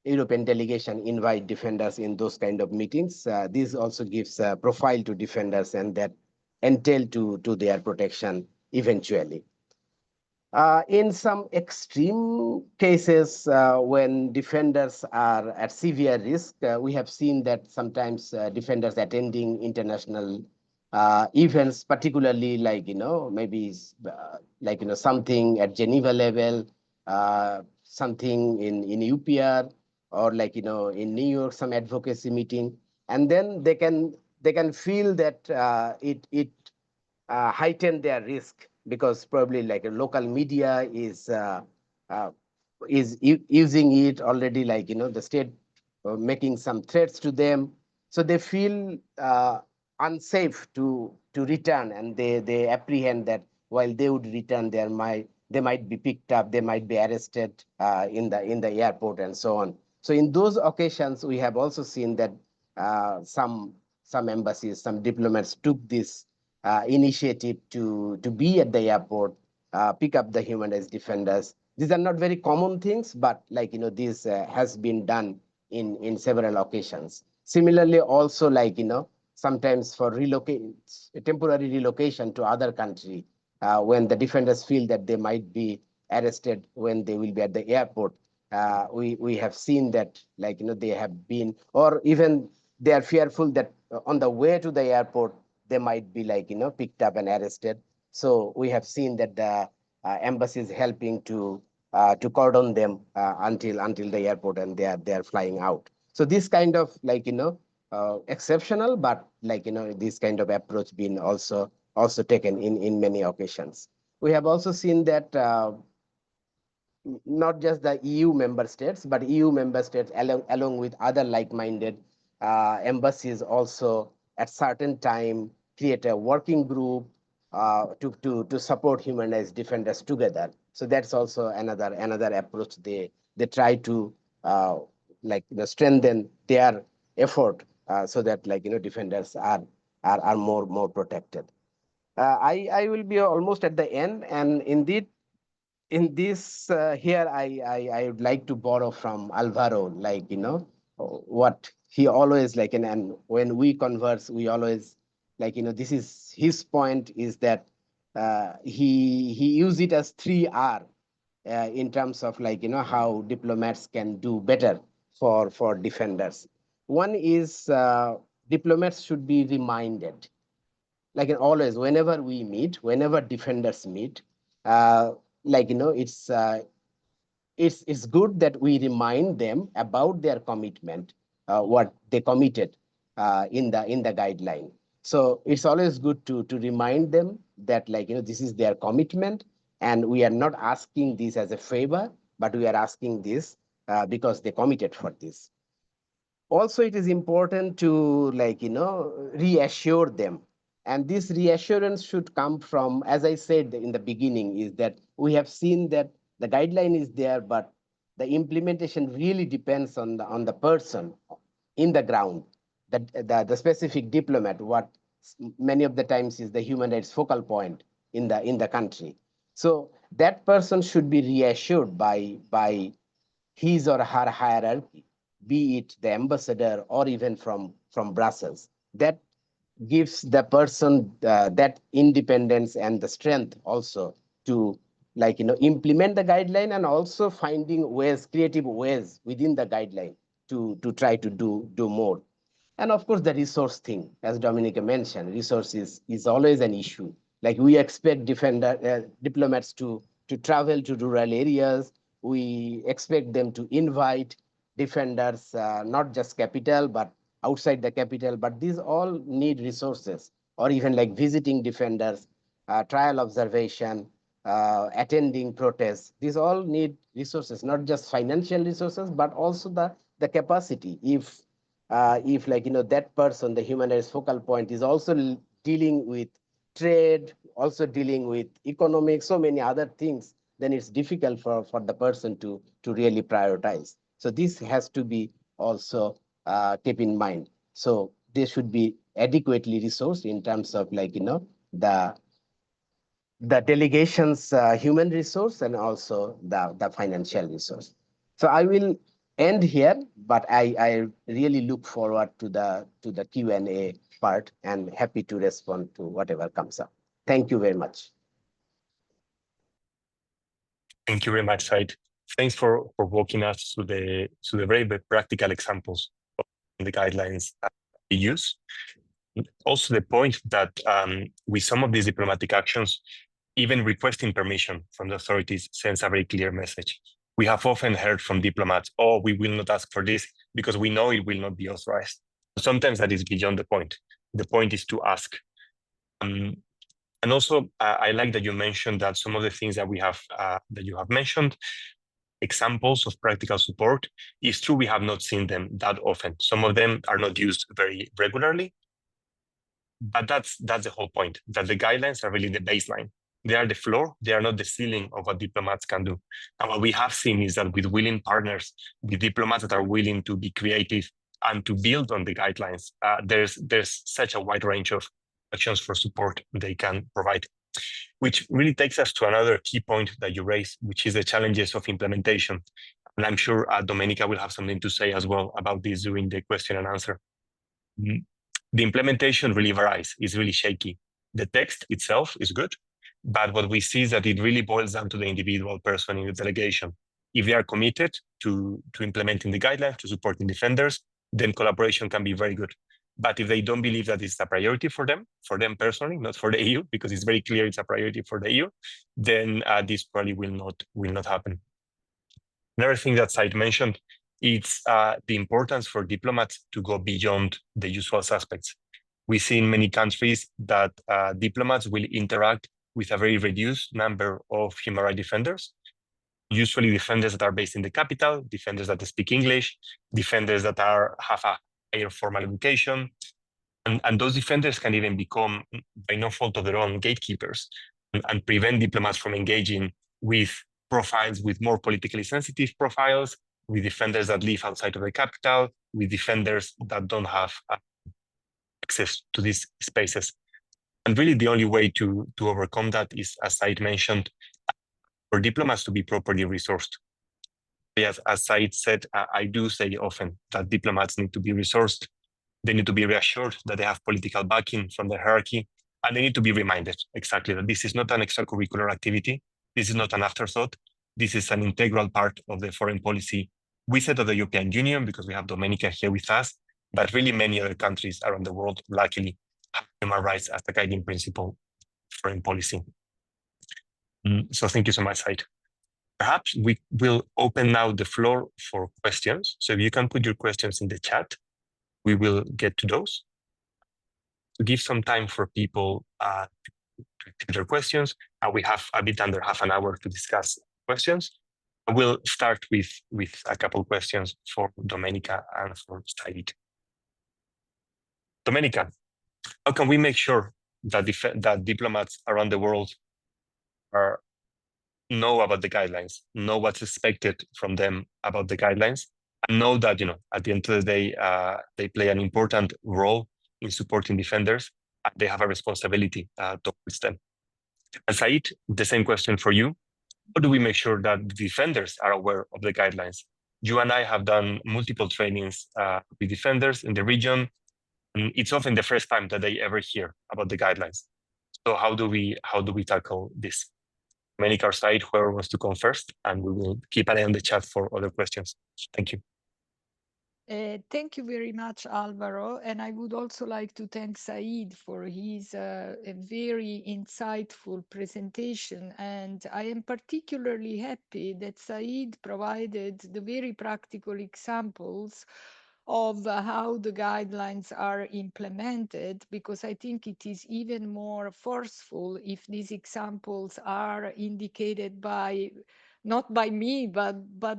European delegation invite defenders in those kind of meetings. This also gives a profile to defenders, and that entail to their protection eventually. In some extreme cases, when defenders are at severe risk, we have seen that sometimes defenders attending international events, particularly maybe something at Geneva level, something in UPR, or in New York, some advocacy meeting, and then they can feel that it heighten their risk, because probably a local media uh, is using it already, the state making some threats to them, so they feel unsafe to return, and they apprehend that while they would return, they might be picked up, they might be arrested in the airport, and so on. So in those occasions, we have also seen that some embassies, some diplomats took this initiative to be at the airport, pick up the human rights defenders. These are not very common things, but this has been done in several occasions. Similarly, also sometimes for temporary relocation to other country, when the defenders feel that they might be arrested when they will be at the airport, we have seen that they have been, or even they are fearful that on the way to the airport they might be picked up and arrested. So we have seen that the embassies helping to cordon them until the airport, and they are flying out. So this kind of exceptional, but this kind of approach been also taken in many occasions. We have also seen that not just the EU member states, but EU member states along with other like-minded embassies also at certain time create a working group to support human rights defenders together. So that's also another approach. They try to strengthen their effort so that defenders are more protected. I will be almost at the end, and indeed in this here I would like to borrow from Alvaro, what he always and when we converse, we always this is his point, is that he use it as 3R in terms of how diplomats can do better for defenders. One is diplomats should be reminded, always, whenever we meet, whenever defenders meet, uh, it's good that we remind them about their commitment, what they committed in the guideline. So it's always good to remind them that this is their commitment, and we are not asking this as a favor, but we are asking this because they committed for this. Also, it is important to reassure them, and this reassurance should come from, as I said in the beginning, is that we have seen that the guideline is there, but the implementation really depends on the person in the ground, the specific diplomat, many of the times is the human rights focal point in the country. So that person should be reassured by his or her hierarchy, be it the ambassador or even from Brussels. That gives the person that independence and the strength also to implement the guideline, and also finding ways, creative ways within the guideline to try to do more. And of course, the resource thing, as Dominica mentioned, resources is always an issue. Like we expect diplomats to travel to rural areas. We expect them to invite defenders, not just capital, but outside the capital. But these all need resources, or even like visiting defenders, trial observation, attending protests. These all need resources, not just financial resources, but also the capacity. If that person, the human rights focal point, is also dealing with trade, also dealing with economics, so many other things, then it's difficult for the person to really prioritize. So this has to be also kept in mind. So they should be adequately resourced in terms of the delegation's human resource and also the financial resource. So I will end here, but I really look forward to the Q&A part, and happy to respond to whatever comes up. Thank you very much. Thank you very much, Said. Thanks for walking us through the very practical examples of the guidelines we use. Also, the point that with some of these diplomatic actions, even requesting permission from the authorities sends a very clear message. We have often heard from diplomats, "Oh, we will not ask for this because we know it will not be authorized." Sometimes that is beyond the point. The point is to ask. And also, I like that you mentioned that some of the things that we have that you have mentioned, examples of practical support, is true. We have not seen them that often. Some of them are not used very regularly, but that's the whole point. That the guidelines are really the baseline. They are the floor. They are not the ceiling of what diplomats can do. And what we have seen is that with willing partners, with diplomats that are willing to be creative and to build on the guidelines, there's such a wide range of actions for support they can provide, which really takes us to another key point that you raised, which is the challenges of implementation. And I'm sure Domenica will have something to say as well about this during the question and answer. The implementation really varies. It's really shaky. The text itself is good, but what we see is that it really boils down to the individual person in the delegation. If they are committed to implementing the guidelines, to supporting defenders, then collaboration can be very good. But if they don't believe that it's a priority for them personally, not for the EU, because it's very clear it's a priority for the EU, then this probably will not happen. Another thing that Said mentioned, it's the importance for diplomats to go beyond the usual suspects. We see in many countries that diplomats will interact with a very reduced number of human rights defenders, usually defenders that are based in the capital, defenders that speak English, defenders that have a higher formal education. And those defenders can even become, by no fault of their own, gatekeepers and prevent diplomats from engaging with profiles with more politically sensitive profiles, with defenders that live outside of the capital, with defenders that don't have access to these spaces. And really the only way to overcome that is, as Said mentioned, for diplomats to be properly resourced. Yes, as Said said, I do say often that diplomats need to be resourced. They need to be reassured that they have political backing from the hierarchy, and they need to be reminded exactly that this is not an extracurricular activity. This is not an afterthought. This is an integral part of the foreign policy. We said of the European Union because we have Domenica here with us, but really many other countries around the world, luckily, have human rights as the guiding principle of foreign policy. So thank you so much, Said. Perhaps we will open now the floor for questions. So if you can put your questions in the chat, we will get to those. To give some time for people to take their questions, we have a bit under half an hour to discuss questions. We'll start with a couple of questions for Domenica and for Said. Domenica, how can we make sure that diplomats around the world know about the guidelines, know what's expected from them about the guidelines, and know that, at the end of the day, they play an important role in supporting defenders, they have a responsibility towards them. And Said, the same question for you. How do we make sure that the defenders are aware of the guidelines? You and I have done multiple trainings with defenders in the region, and it's often the first time that they ever hear about the guidelines. So how do we tackle this? Dominic or Said, whoever wants to come first, and we will keep an eye on the chat for other questions. Thank you. Thank you very much, Alvaro. And I would also like to thank Said for his a very insightful presentation. And I am particularly happy that Said provided the very practical examples of how the guidelines are implemented, because I think it is even more forceful if these examples are indicated by not by me, but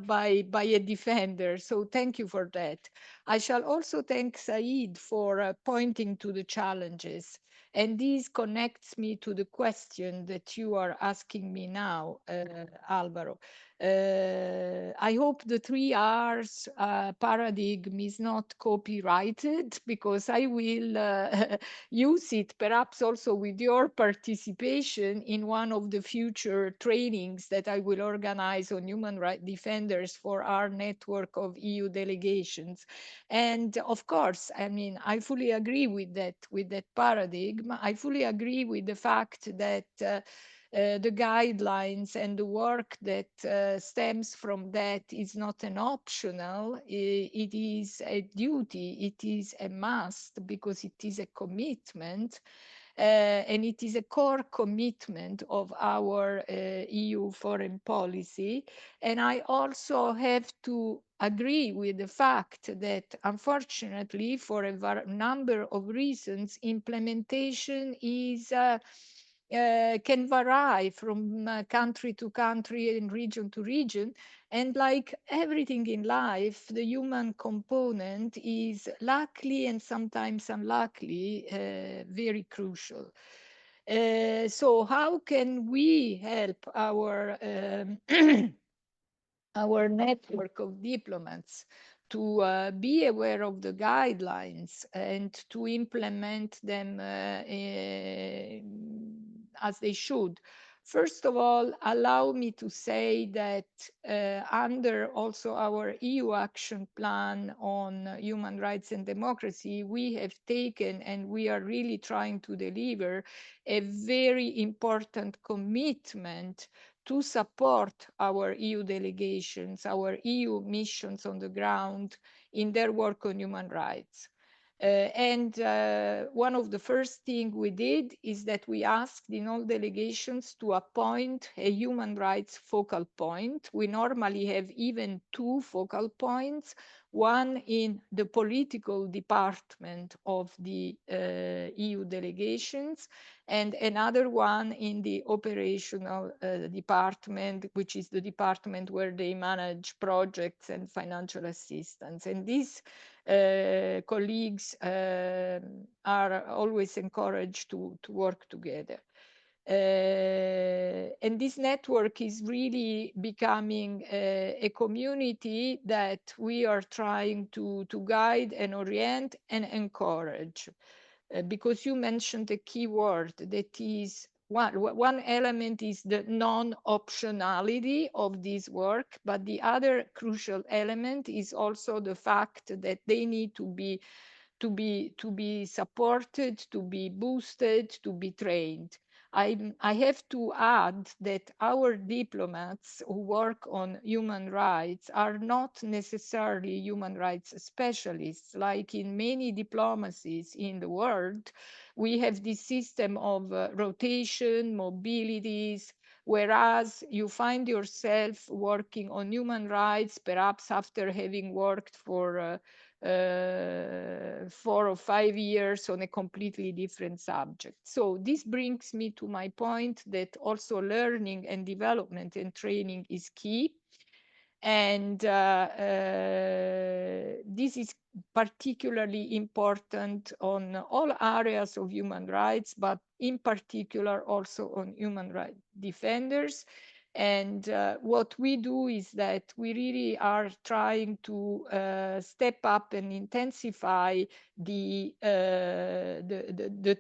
by a defender. So thank you for that. I shall also thank Said for pointing to the challenges. And this connects me to the question that you are asking me now, Alvaro. I hope the 3 R's paradigm is not copyrighted, because I will use it perhaps also with your participation in one of the future trainings that I will organize on human rights defenders for our network of EU delegations. And of course, I mean, I fully agree with that paradigm. I fully agree with the fact that the guidelines and the work that stems from that is not an optional, it is a duty, it is a must, because it is a commitment, and it is a core commitment of our EU foreign policy. And I also have to agree with the fact that, unfortunately, for a number of reasons, implementation is can vary from country to country and region to region. And like everything in life, the human component is luckily and sometimes unluckily very crucial. So how can we help our our network of diplomats to be aware of the guidelines and to implement them as they should? First of all, allow me to say that under also our EU action plan on human rights and democracy, we have taken, and we are really trying to deliver, a very important commitment to support our EU delegations, our EU missions on the ground in their work on human rights. And one of the first things we did is that we asked in all delegations to appoint a human rights focal point. We normally have even 2 focal points, one in the political department of the EU delegations, and another one in the operational department, which is the department where they manage projects and financial assistance. And these colleagues are always encouraged to work together. And this network is really becoming a community that we are trying to guide and orient and encourage. Because you mentioned a key word that is one element is the non-optionality of this work, but the other crucial element is also the fact that they need to be supported, to be boosted, to be trained. I have to add that our diplomats who work on human rights are not necessarily human rights specialists. Like in many diplomacies in the world, we have this system of rotation, mobilities, whereas you find yourself working on human rights, perhaps after having worked for 4 or 5 years on a completely different subject. So this brings me to my point that also learning and development and training is key. And this is particularly important on all areas of human rights, but in particular also on human rights defenders. And what we do is that we really are trying to step up and intensify the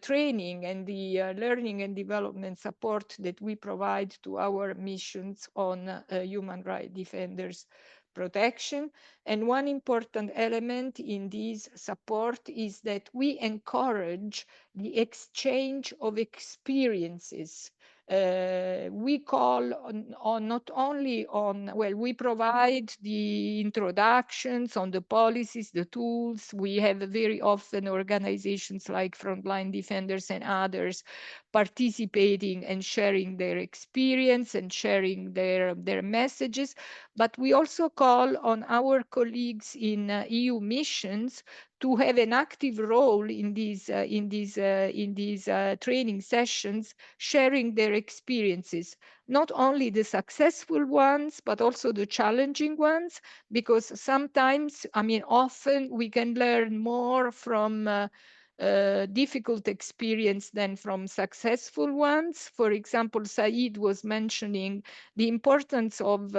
training and the learning and development support that we provide to our missions on human rights defenders protection. And one important element in this support is that we encourage the exchange of experiences. We call on not only on, well, we provide the introductions on the policies, the tools. We have very often organizations like Frontline Defenders and others participating and sharing their experience and sharing their messages. But we also call on our colleagues in EU missions to have an active role in these training sessions, sharing their experiences, not only the successful ones, but also the challenging ones, because sometimes, I mean, often we can learn more from difficult experience than from successful ones. For example, Said was mentioning the importance of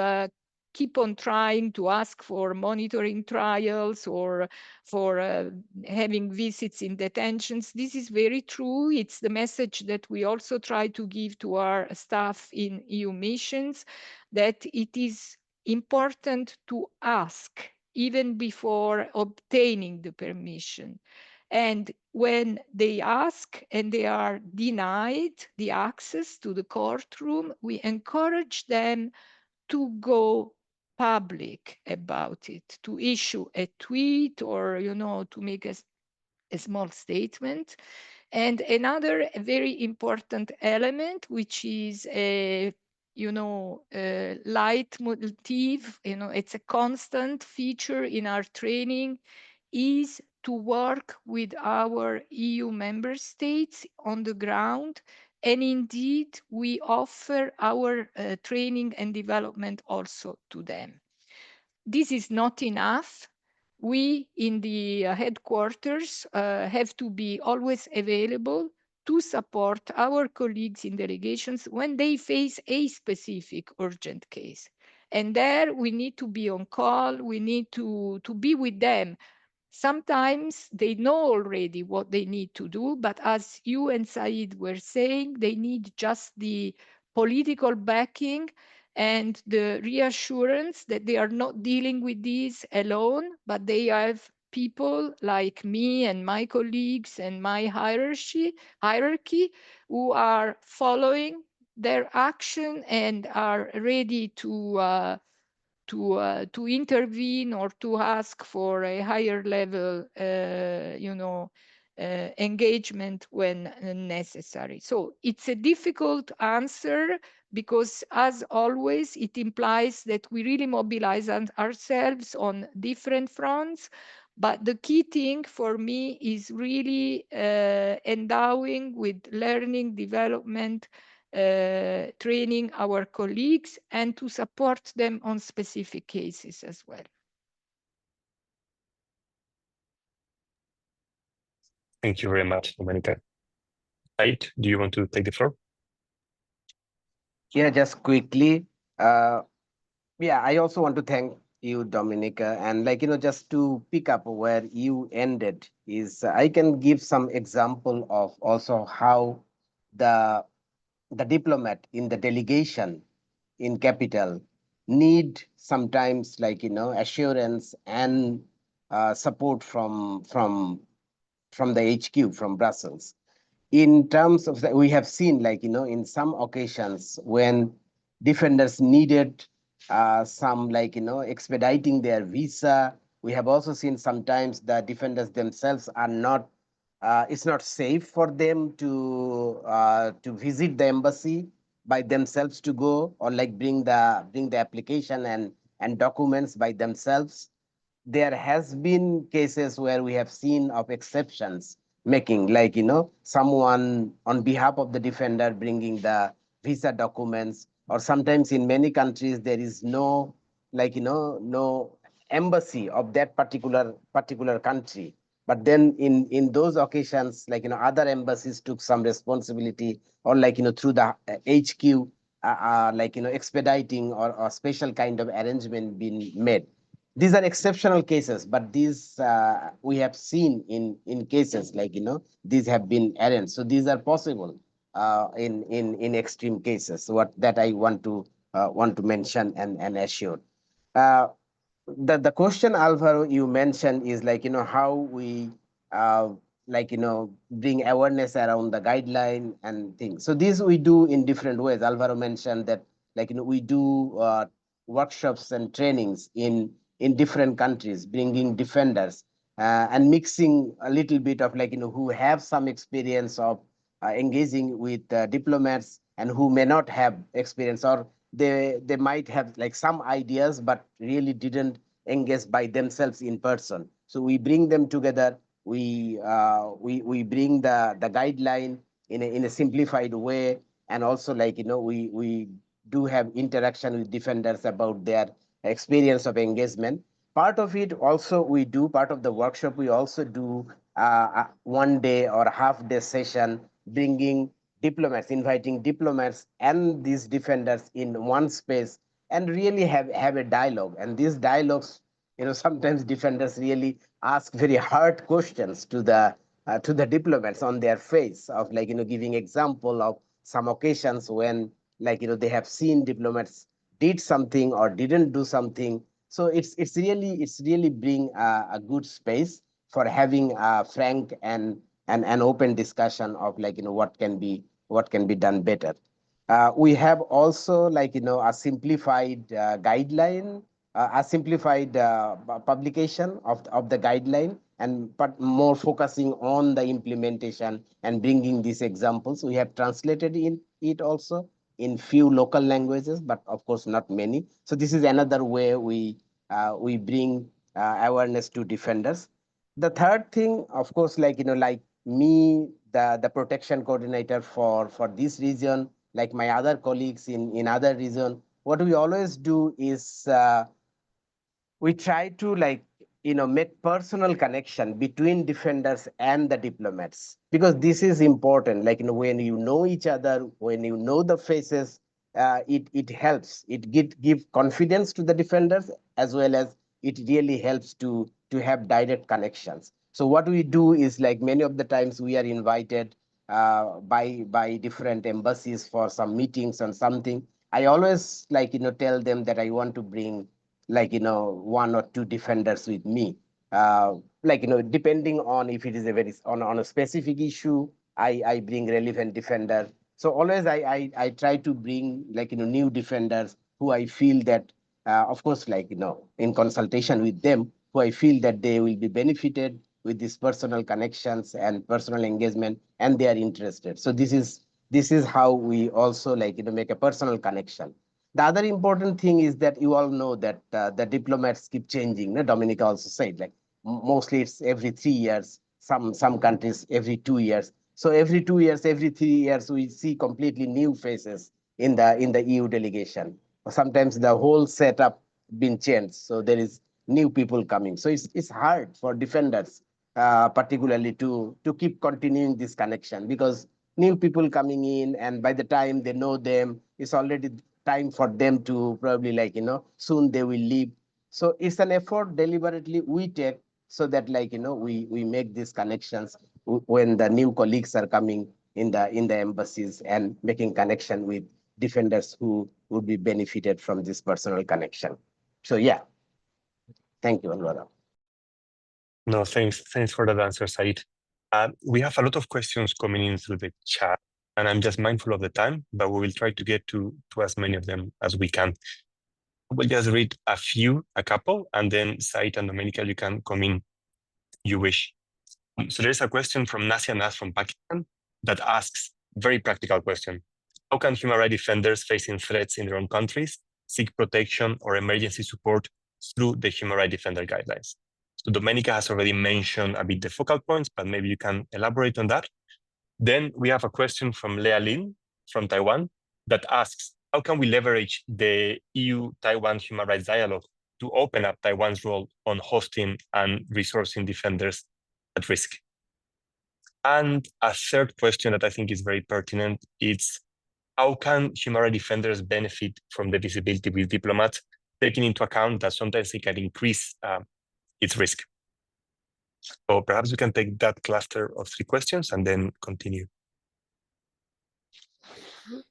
keep on trying to ask for monitoring trials or for having visits in detentions. This is very true. It's the message that we also try to give to our staff in EU missions, that it is important to ask even before obtaining the permission. And when they ask and they are denied the access to the courtroom, we encourage them to go public about it, to issue a tweet or, you know, to make a small statement. And another very important element, which is a, you know, leitmotif, you know, it's a constant feature in our training, is to work with our EU member states on the ground. And indeed, we offer our training and development also to them. This is not enough. We in the headquarters have to be always available to support our colleagues in delegations when they face a specific urgent case. And there we need to be on call, we need to be with them. Sometimes they know already what they need to do, but as you and Said were saying, they need just the political backing and the reassurance that they are not dealing with these alone, but they have people like me and my colleagues and my hierarchy who are following their action and are ready to intervene or to ask for a higher level, you know, engagement when necessary. So it's a difficult answer because, as always, it implies that we really mobilize ourselves on different fronts. But the key thing for me is really endowing with learning, development, training our colleagues and to support them on specific cases as well. Thank you very much, Domenica. Said, do you want to take the floor? Yeah, just quickly. Yeah, I also want to thank you, Dominica. And like, you know, just to pick up where you ended is I can give some example of also how the diplomat in the delegation in capital need sometimes like, you know, assurance and support from the HQ, from Brussels. In terms of that, we have seen like, you know, in some occasions when defenders needed some like, you know, expediting their visa. We have also seen sometimes the defenders themselves are not, it's not safe for them to visit the embassy by themselves to go or like bring the application and documents by themselves. There has been cases where we have seen of exceptions making, like, you know, someone on behalf of the defender bringing the visa documents, or sometimes in many countries there is no, like, you know, no embassy of that particular country. But then in those occasions, like, you know, other embassies took some responsibility, or like, you know, through the HQ, expediting or special kind of arrangement being made. These are exceptional cases, but these we have seen in cases these have been arranged. So these are possible in extreme cases. What that I want to mention and assure. The question, Alvaro, you mentioned is how we bring awareness around the guideline and things. So this we do in different ways. Alvaro mentioned that we do workshops and trainings in different countries, bringing defenders and mixing a little bit of who have some experience of engaging with diplomats and who may not have experience, or they might have some ideas but really didn't engage by themselves in person. So we bring them together. We bring the guideline in a simplified way, and also we do have interaction with defenders about their experience of engagement. Part of it also we do, part of the workshop we also do 1 day or a half-day session, bringing diplomats, inviting diplomats and these defenders in one space and really have a dialogue. And these dialogues, sometimes defenders really ask very hard questions to the diplomats on their face of giving example of some occasions when they have seen diplomats did something or didn't do something. So it's really bring a good space for having a frank and an open discussion of what can be done better. We have also a simplified guideline, a simplified publication of the guideline, and but more focusing on the implementation and bringing these examples. We have translated it also in few local languages, but of course not many. So this is another way we bring awareness to defenders. The third thing, of course, like me, the protection coordinator for this region, like my other colleagues in other region, what we always do is we try to make personal connection between defenders and the diplomats, because this is important. When you know each other, when you know the faces, it helps. It give confidence to the defenders, as well as it really helps to have direct connections. So what we do is many of the times we are invited by different embassies for some meetings and something. I always tell them that I want to bring 1 or 2 defenders with me. Depending on if it is a very on a specific issue, I bring relevant defender. So always I try to bring new defenders who I feel that of course in consultation with them, who I feel that they will be benefited with these personal connections and personal engagement, and they are interested. So this is how we also make a personal connection. The other important thing is that you all know that the diplomats keep changing. Dominica also said mostly it's every 3 years. Some countries every 2 years. So every 2 years, every 3 years, we see completely new faces in the EU delegation. Sometimes the whole setup been changed. So there is new people coming. So it's hard for defenders, particularly to keep continuing this connection, because new people coming in, and by the time they know them, it's already time for them to probably soon they will leave. So it's an effort deliberately we take, so that we make these connections when the new colleagues are coming in the embassies, and making connection with defenders who would be benefited from this personal connection. So yeah, thank you, Alvaro. No, thanks for that answer, Said. We have a lot of questions coming in through the chat, and I'm just mindful of the time, but we will try to get to as many of them as we can. We'll just read a couple, and then Said and Domenica, you can come in you wish. So there's a question from Nasia Nas from Pakistan that asks, very practical question. How can human rights defenders facing threats in their own countries seek protection or emergency support through the Human Rights Defender Guidelines? So Domenica has already mentioned a bit the focal points, but maybe you can elaborate on that. Then we have a question from Lea Lin from Taiwan that asks, how can we leverage the EU-Taiwan human rights dialogue to open up Taiwan's role on hosting and resourcing defenders at risk? And a third question that I think is very pertinent, it's how can human rights defenders benefit from the visibility with diplomats, taking into account that sometimes it can increase its risk? So perhaps we can take that cluster of 3 questions and then continue.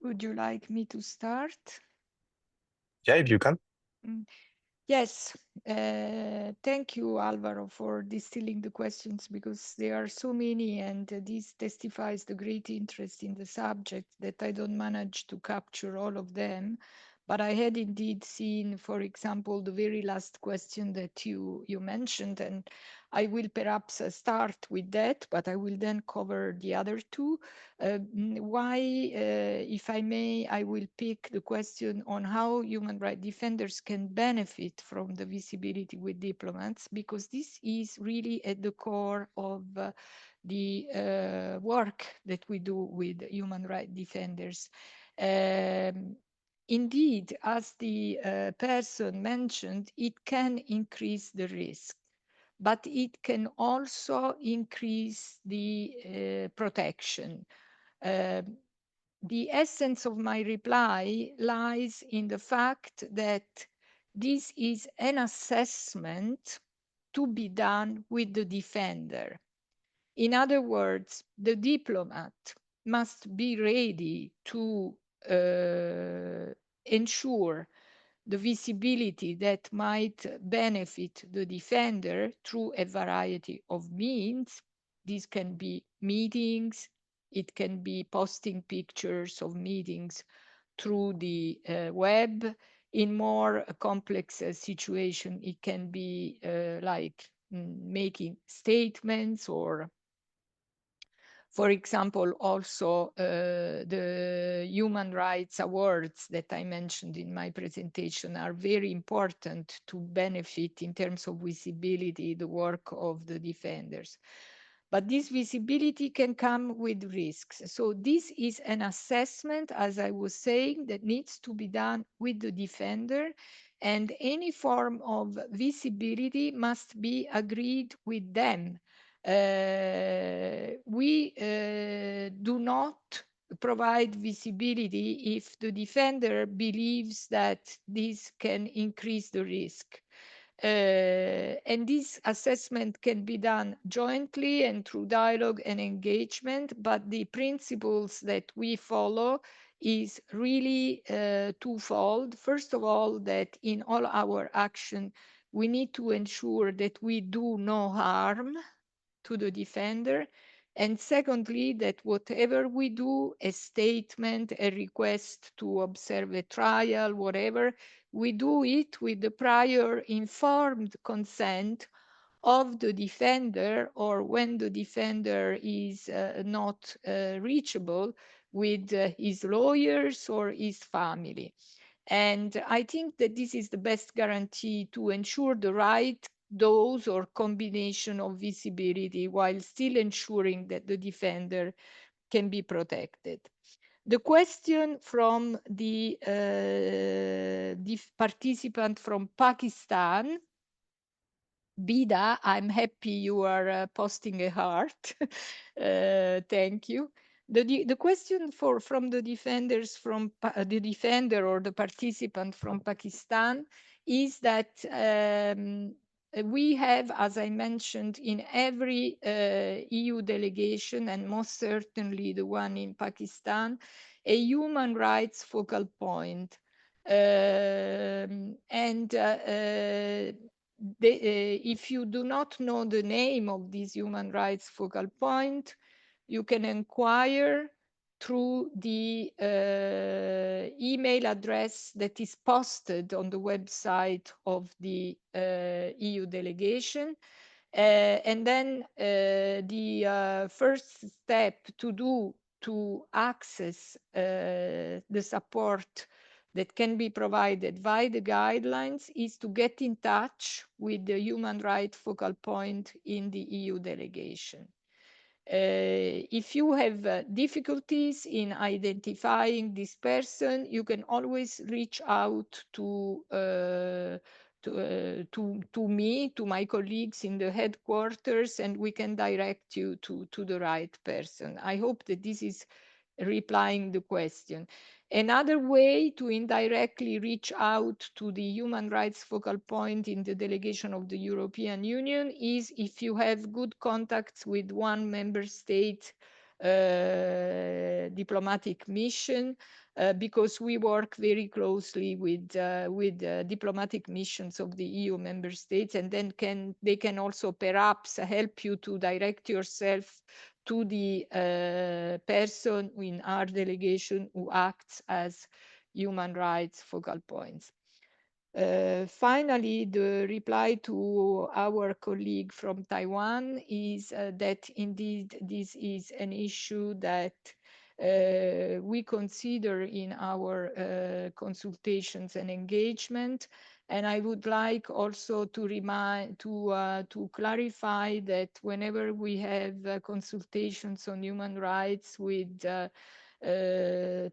Would you like me to start? Yeah, if you can. Yes, thank you, Alvaro, for distilling the questions, because there are so many, and this testifies the great interest in the subject that I don't manage to capture all of them. But I had indeed seen, for example, the very last question that you mentioned, and I will perhaps start with that, but I will then cover the other two. Why, if I may, I will pick the question on how human rights defenders can benefit from the visibility with diplomats, because this is really at the core of the work that we do with human rights defenders. Indeed, as the person mentioned, it can increase the risk, but it can also increase the protection. The essence of my reply lies in the fact that this is an assessment to be done with the defender. In other words, the diplomat must be ready to ensure the visibility that might benefit the defender through a variety of means. These can be meetings, it can be posting pictures of meetings through the web. In more complex situation, it can be like making statements, or for example, also the human rights awards that I mentioned in my presentation are very important to benefit in terms of visibility, the work of the defenders. But this visibility can come with risks. So this is an assessment, as I was saying, that needs to be done with the defender, and any form of visibility must be agreed with them. We do not provide visibility if the defender believes that this can increase the risk. And this assessment can be done jointly and through dialogue and engagement, but the principles that we follow is really twofold. First of all, that in all our action, we need to ensure that we do no harm to the defender. And secondly, that whatever we do, a statement, a request to observe a trial, whatever, we do it with the prior informed consent of the defender, or when the defender is not reachable, with his lawyers or his family. And I think that this is the best guarantee to ensure the right dose or combination of visibility while still ensuring that the defender can be protected. The question from the participant from Pakistan, Bida, I'm happy you are posting a heart. Thank you. The question from the defenders, from the defender or the participant from Pakistan, is that we have, as I mentioned, in every EU delegation, and most certainly the one in Pakistan, a human rights focal point. If you do not know the name of this human rights focal point, you can inquire through the email address that is posted on the website of the EU delegation. And then the first step to access the support that can be provided by the guidelines is to get in touch with the human rights focal point in the EU delegation. If you have difficulties in identifying this person, you can always reach out to me, to my colleagues in the headquarters, and we can direct you to the right person. I hope that this is replying the question. Another way to indirectly reach out to the human rights focal point in the delegation of the European Union is if you have good contacts with one member state diplomatic mission, because we work very closely with diplomatic missions of the EU member states, and then they can also perhaps help you to direct yourself to the person in our delegation who acts as human rights focal points. Finally, the reply to our colleague from Taiwan is that indeed this is an issue that we consider in our consultations and engagement. And I would like also to clarify that whenever we have consultations on human rights with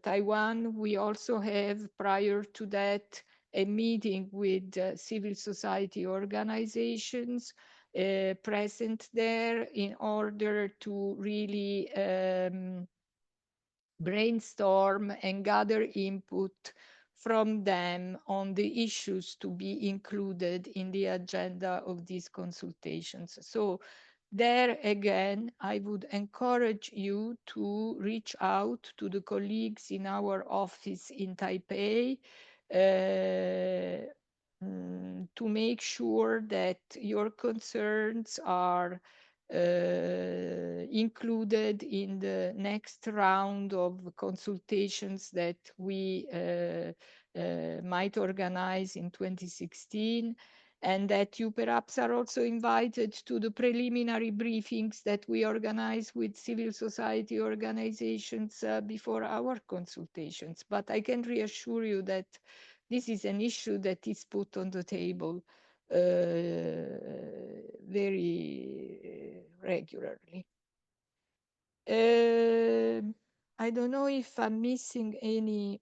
Taiwan, we also have, prior to that, a meeting with civil society organizations present there in order to really brainstorm and gather input from them on the issues to be included in the agenda of these consultations. So there again, I would encourage you to reach out to the colleagues in our office in Taipei to make sure that your concerns are included in the next round of consultations that we might organize in 2016, and that you perhaps are also invited to the preliminary briefings that we organize with civil society organizations before our consultations. But I can reassure you that this is an issue that is put on the table very regularly. I don't know if I'm missing any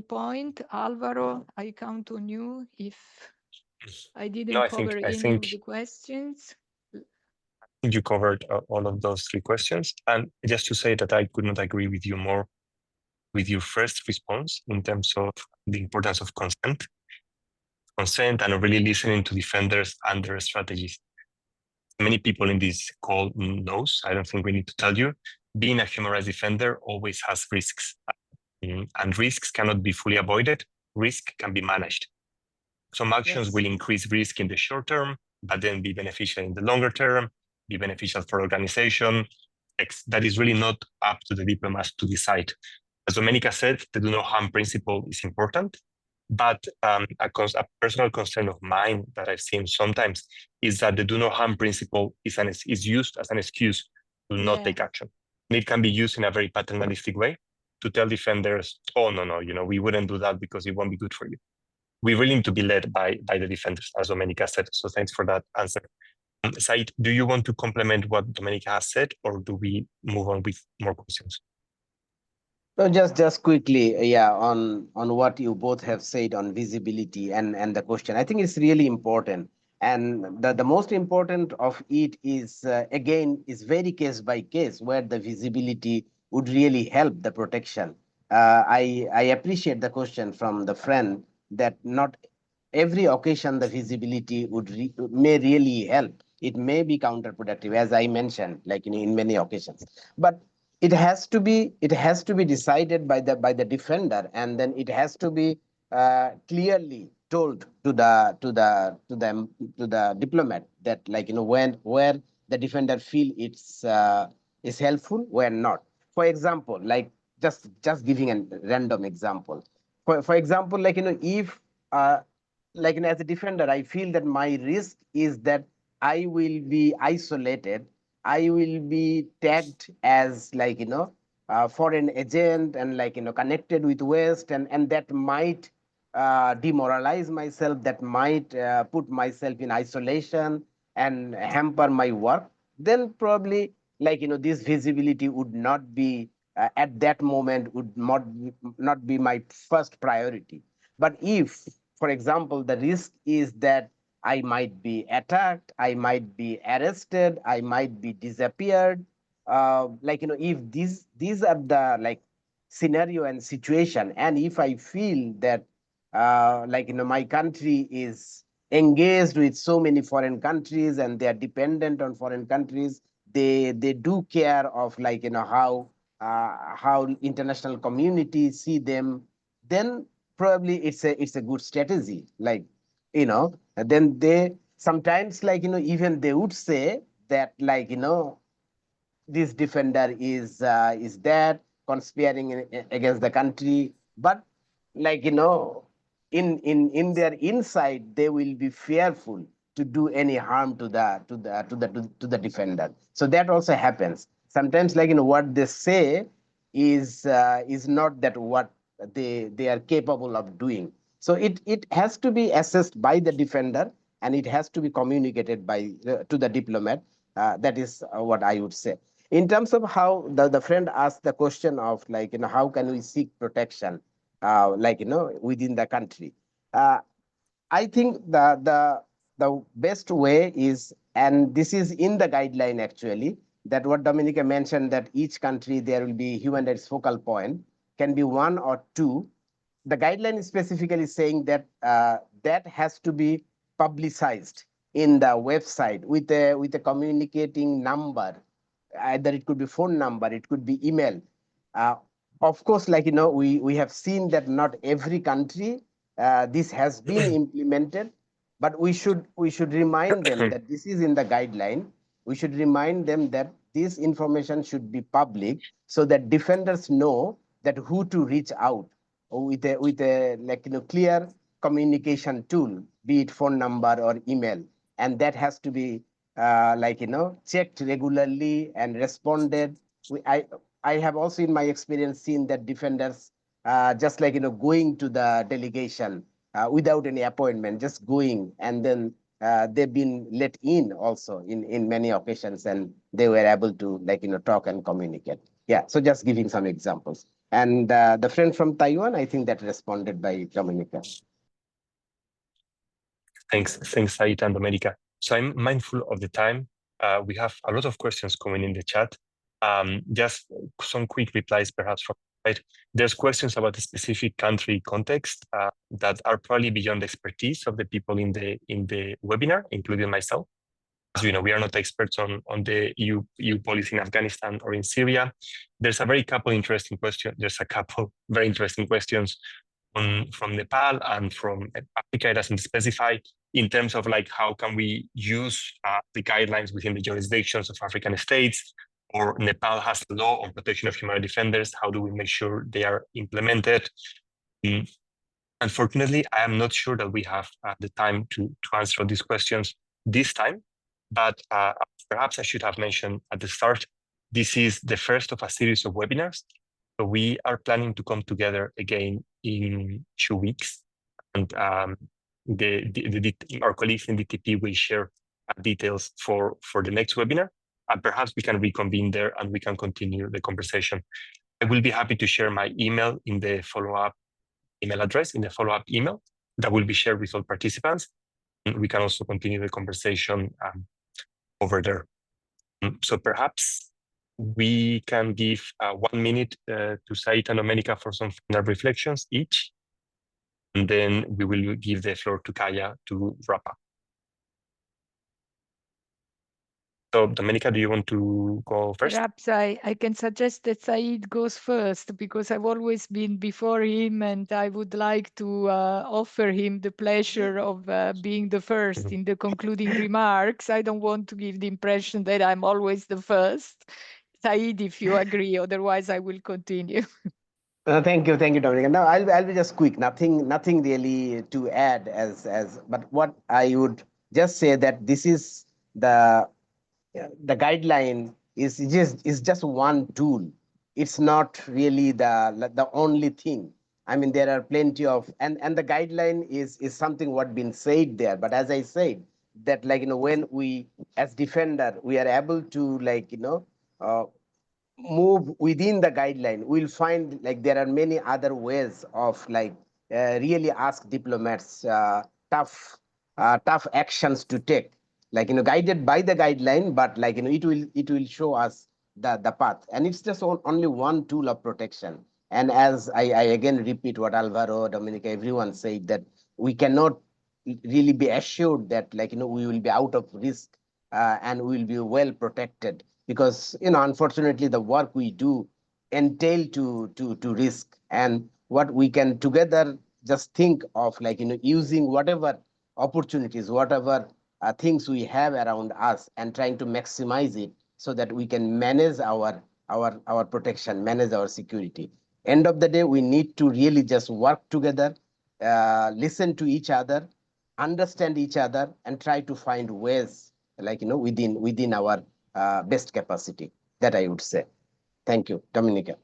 point. Alvaro, I count on you if I didn't cover any of the questions. You covered all of those 3 questions. And just to say that I could not agree with you more with your first response in terms of the importance of consent and really listening to defenders and their strategies. Many people in this call knows, I don't think we need to tell you, being a human rights defender always has risks, and risks cannot be fully avoided. Risk can be managed. Some actions will increase risk in the short term, but then be beneficial in the longer term, be beneficial for organization. That is really not up to the diplomats to decide. As Domenica said, the do no harm principle is important, but a personal concern of mine that I've seen sometimes is that the do no harm principle is used as an excuse to not take action. And it can be used in a very paternalistic way to tell defenders, oh, no, we wouldn't do that because it won't be good for you. We really need to be led by the defenders, as Domenica said. So thanks for that answer. Said, do you want to complement what Domenica has said, or do we move on with more questions? No, just quickly, yeah, on what you both have said on visibility and the question. I think it's really important. And the most important of it is, again, is very case by case where the visibility would really help the protection. I appreciate the question from the friend that not every occasion the visibility may really help. It may be counterproductive, as I mentioned, like in many occasions. But it has to be decided by the defender, and then it has to be clearly told to the diplomat that, like, where the defender feel it's is helpful, where not. For example, like just giving a random example. For example, like, if like, as a defender, I feel that my risk is that I will be isolated, I will be tagged as, like, foreign agent, and, like, connected with West, and that might demoralize myself, that might put myself in isolation and hamper my work. Then probably, like, this visibility would not be at that moment, would not be my first priority. But if, for example, the risk is that I might be attacked, I might be arrested, I might be disappeared, like, if these are the like scenario and situation, and if I feel that like, my country is engaged with so many foreign countries and they are dependent on foreign countries, they do care of like, how international community see them, then probably it's a good strategy. Like, then they sometimes, like, even they would say that, like, this defender is there conspiring against the country, but like, in their inside they will be fearful to do any harm to the defender. So that also happens sometimes, like, what they say is not that what they are capable of doing. So it has to be assessed by the defender, and it has to be communicated by to the diplomat. That is what I would say. In terms of how the friend asked the question of, like, how can we seek protection, like, within the country. Uh, I think the best way is, and this is in the guideline actually, that what Dominica mentioned, that each country there will be human rights focal point, can be one or two. The guideline is specifically saying that that has to be publicized in the website with a communicating number. Either it could be phone number, it could be email. Uh, of course, like, we have seen that not every country this has been implemented, but we should remind them that this is in the guideline. We should remind them that this information should be public, so that defenders know that who to reach out with a like, clear communication tool, be it phone number or email, and that has to be like, checked regularly and responded. I have also in my experience seen that defenders just like, going to the delegation without any appointment, just going, and then they've been let in also in many occasions, and they were able to, like, talk and communicate. Yeah, so just giving some examples. And the friend from Taiwan, I think that responded by Dominica. Thanks, Said and Domenica. So I'm mindful of the time. We have a lot of questions coming in the chat. Just some quick replies, perhaps from right. There's questions about the specific country context that are probably beyond the expertise of the people in the webinar, including myself. As you know, we are not experts on the EU policy in Afghanistan or in Syria. There's a very couple interesting questions. There's a couple very interesting questions from Nepal and from Africa. It doesn't specify in terms of, like, how can we use the guidelines within the jurisdictions of African states, or Nepal has a law on protection of human rights defenders. How do we make sure they are implemented? Unfortunately, I am not sure that we have the time to answer these questions this time, but perhaps I should have mentioned at the start, this is the first of a series of webinars. So we are planning to come together again in 2 weeks, and our colleagues in DTP will share details for the next webinar, and perhaps we can reconvene there and we can continue the conversation. I will be happy to share my email in the follow-up email address, in the follow-up email that will be shared with all participants. And we can also continue the conversation over there. So perhaps we can give 1 minute to Said and Domenica for some final reflections each, and then we will give the floor to Kaya to wrap up. So, Domenica, do you want to go first? Perhaps I can suggest that Said goes first, because I've always been before him, and I would like to offer him the pleasure of being the first in the concluding remarks. I don't want to give the impression that I'm always the first. Said, if you agree, otherwise I will continue. Thank you, Dominica. No, I'll be just quick. Nothing really to add but what I would just say, that this is the guideline is just one tool. It's not really the only thing. I mean, there are plenty of, and the guideline is something what been said there. But as I said, that, like, when we as defender, we are able to, like, move within the guideline, we'll find, like, there are many other ways of, like, really ask diplomats tough actions to take, like, guided by the guideline, but, like, it will show us the path. And it's just only one tool of protection. And as I again repeat what Alvaro, Dominica, everyone said, that we cannot really be assured that, like, we will be out of risk and we will be well protected, because, unfortunately, the work we do entail to risk. And what we can together just think of, like, using whatever opportunities, whatever things we have around us, and trying to maximize it so that we can manage our protection, manage our security. End of the day, we need to really just work together, listen to each other, understand each other, and try to find ways, like, within our best capacity. That I would say. Thank you, Dominica.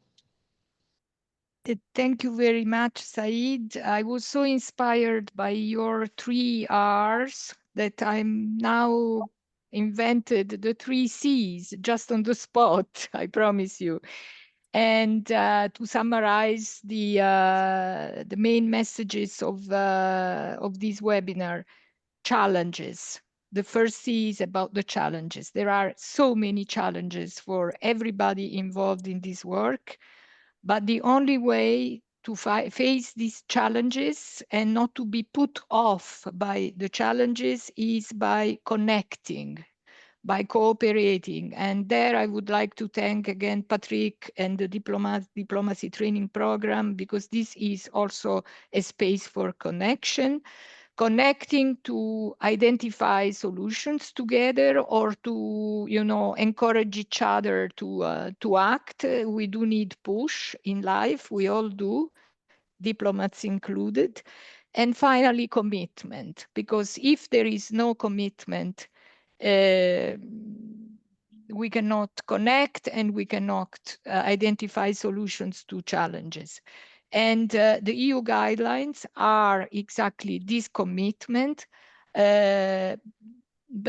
Thank you very much, Said. I was so inspired by your 3 R's that I'm now invented the 3 C's just on the spot, I promise you. And to summarize the main messages of this webinar: challenges. The first C is about the challenges. There are so many challenges for everybody involved in this work, but the only way to face these challenges and not to be put off by the challenges is by connecting, by cooperating. And there I would like to thank again Patrick and the diplomacy training program, because this is also a space for connection. Connecting to identify solutions together, or to encourage each other to act. We do need push in life, we all do, diplomats included. And finally, commitment, because if there is no commitment, we cannot connect and we cannot identify solutions to challenges. And the EU guidelines are exactly this commitment, but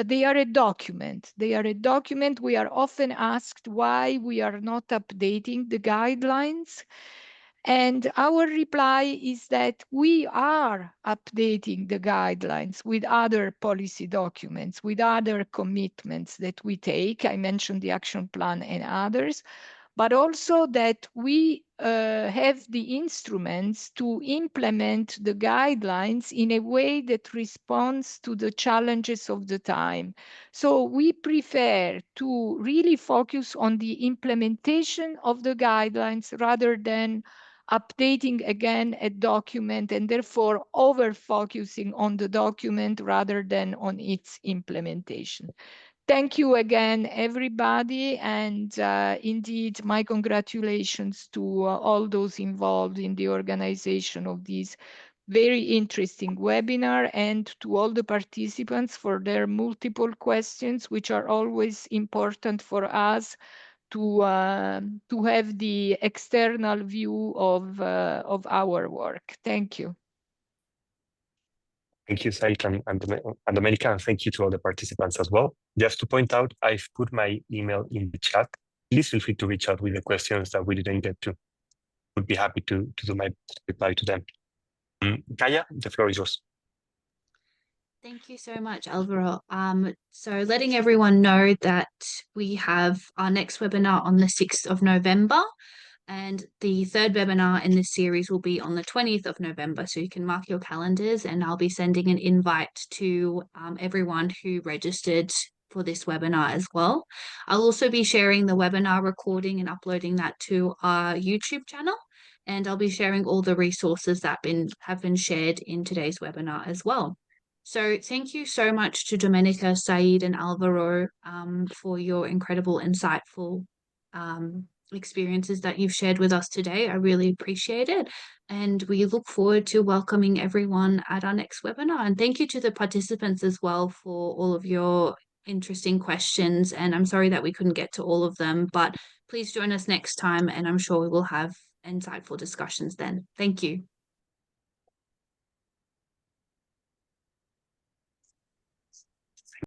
they are a document. They are a document. We are often asked why we are not updating the guidelines. And our reply is that we are updating the guidelines with other policy documents, with other commitments that we take. I mentioned the action plan and others, but also that we have the instruments to implement the guidelines in a way that responds to the challenges of the time. So we prefer to really focus on the implementation of the guidelines rather than updating again a document, and therefore over-focusing on the document rather than on its implementation. Thank you again, everybody. And indeed, my congratulations to all those involved in the organization of this very interesting webinar, and to all the participants for their multiple questions, which are always important for us to have the external view of our work. Thank you. Thank you, Said and Domenica, and thank you to all the participants as well. Just to point out, I've put my email in the chat. Please feel free to reach out with the questions that we didn't get to. Would be happy to do my reply to them. Kaya, the floor is yours. Thank you so much, Alvaro. So letting everyone know that we have our next webinar on the 6th of November. And the third webinar in this series will be on the 20th of November. So you can mark your calendars, and I'll be sending an invite to everyone who registered for this webinar as well. I'll also be sharing the webinar recording and uploading that to our YouTube channel. And I'll be sharing all the resources that have been shared in today's webinar as well. So thank you so much to Domenica, Said, and Alvaro for your incredible, insightful experiences that you've shared with us today. I really appreciate it. And we look forward to welcoming everyone at our next webinar. And thank you to the participants as well for all of your interesting questions. And I'm sorry that we couldn't get to all of them, but please join us next time, and I'm sure we will have insightful discussions then. Thank you.